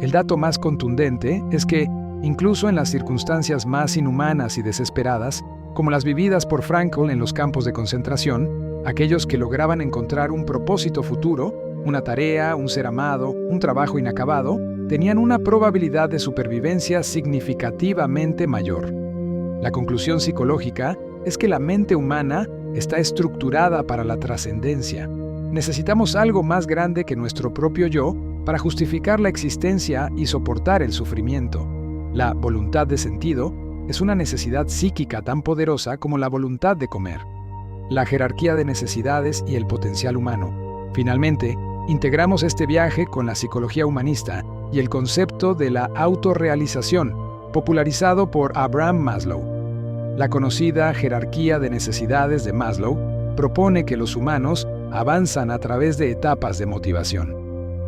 El dato más contundente es que, incluso en las circunstancias más inhumanas y desesperadas, como las vividas por Frankl en los campos de concentración, aquellos que lograban encontrar un propósito futuro, una tarea, un ser amado, un trabajo inacabado, tenían una probabilidad de supervivencia significativamente mayor. La conclusión psicológica es que la mente humana está estructurada para la trascendencia. Necesitamos algo más grande que nuestro propio yo para justificar la existencia y soportar el sufrimiento. La voluntad de sentido es una necesidad psíquica tan poderosa como la voluntad de comer. La jerarquía de necesidades y el potencial humano. Finalmente, integramos este viaje con la psicología humanista y el concepto de la autorrealización, popularizado por Abraham Maslow. La conocida jerarquía de necesidades de Maslow propone que los humanos avanzan a través de etapas de motivación.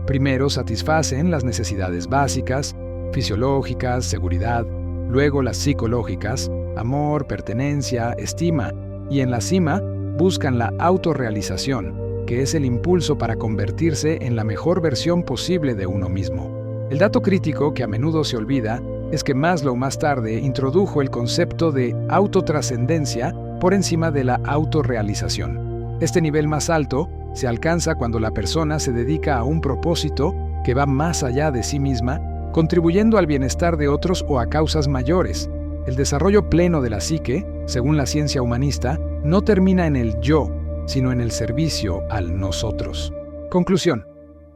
Primero satisfacen las necesidades básicas, fisiológicas, seguridad, luego las psicológicas, amor, pertenencia, estima, y en la cima buscan la autorrealización, que es el impulso para convertirse en la mejor versión posible de uno mismo. El dato crítico que a menudo se olvida es que Maslow más tarde introdujo el concepto de autotrascendencia por encima de la autorrealización. Este nivel más alto se alcanza cuando la persona se dedica a un propósito que va más allá de sí misma, contribuyendo al bienestar de otros o a causas mayores. El desarrollo pleno de la psique, según la ciencia humanista, no termina en el yo, sino en el servicio al nosotros. Conclusión: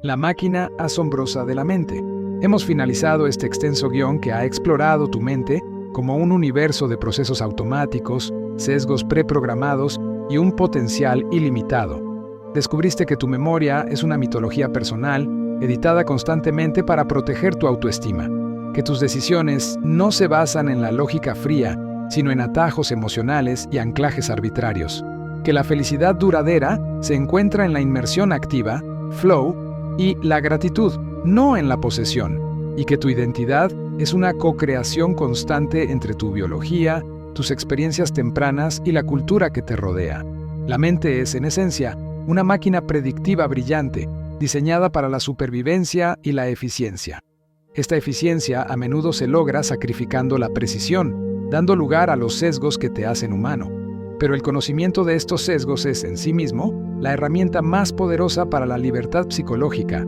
la máquina asombrosa de la mente. Hemos finalizado este extenso guión que ha explorado tu mente como un universo de procesos automáticos, sesgos preprogramados y un potencial ilimitado. Descubriste que tu memoria es una mitología personal, editada constantemente para proteger tu autoestima, que tus decisiones no se basan en la lógica fría, sino en atajos emocionales y anclajes arbitrarios, que la felicidad duradera se encuentra en la inmersión activa, flow, y la gratitud, no en la posesión, y que tu identidad es una co-creación constante entre tu biología, tus experiencias tempranas y la cultura que te rodea. La mente es, en esencia, una máquina predictiva brillante, diseñada para la supervivencia y la eficiencia. Esta eficiencia a menudo se logra sacrificando la precisión, dando lugar a los sesgos que te hacen humano. Pero el conocimiento de estos sesgos es, en sí mismo, la herramienta más poderosa para la libertad psicológica.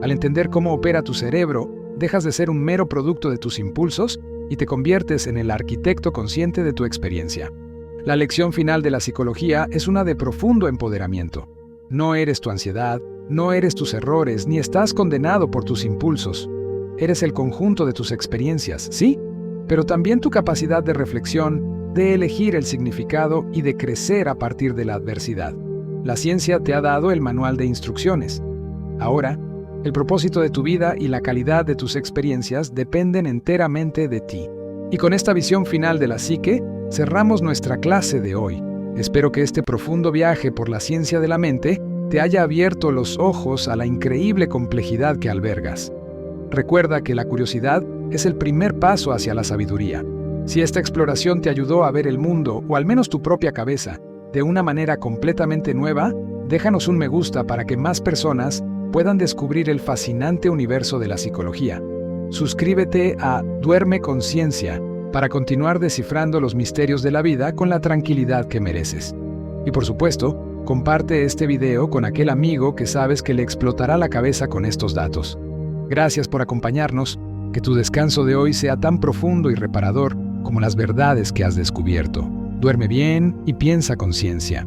Al entender cómo opera tu cerebro, dejas de ser un mero producto de tus impulsos y te conviertes en el arquitecto consciente de tu experiencia. La lección final de la psicología es una de profundo empoderamiento. No eres tu ansiedad, No eres tus errores, ni estás condenado por tus impulsos. Eres el conjunto de tus experiencias, ¿sí? Pero también tu capacidad de reflexión, de elegir el significado y de crecer a partir de la adversidad. La ciencia te ha dado el manual de instrucciones. Ahora, el propósito de tu vida y la calidad de tus experiencias dependen enteramente de ti. Y con esta visión final de la psique, cerramos nuestra clase de hoy. Espero que este profundo viaje por la ciencia de la mente te haya abierto los ojos a la increíble complejidad que albergas. Recuerda que la curiosidad es el primer paso hacia la sabiduría. Si esta exploración te ayudó a ver el mundo, o al menos tu propia cabeza, de una manera completamente nueva, déjanos un me gusta para que más personas puedan descubrir el fascinante universo de la psicología. Suscríbete a Duerme con Ciencia para continuar descifrando los misterios de la vida con la tranquilidad que mereces. Y por supuesto, comparte este video con aquel amigo que sabes que le explotará la cabeza con estos datos. Gracias por acompañarnos, que tu descanso de hoy sea tan profundo y reparador como las verdades que has descubierto. Duerme bien y piensa con ciencia.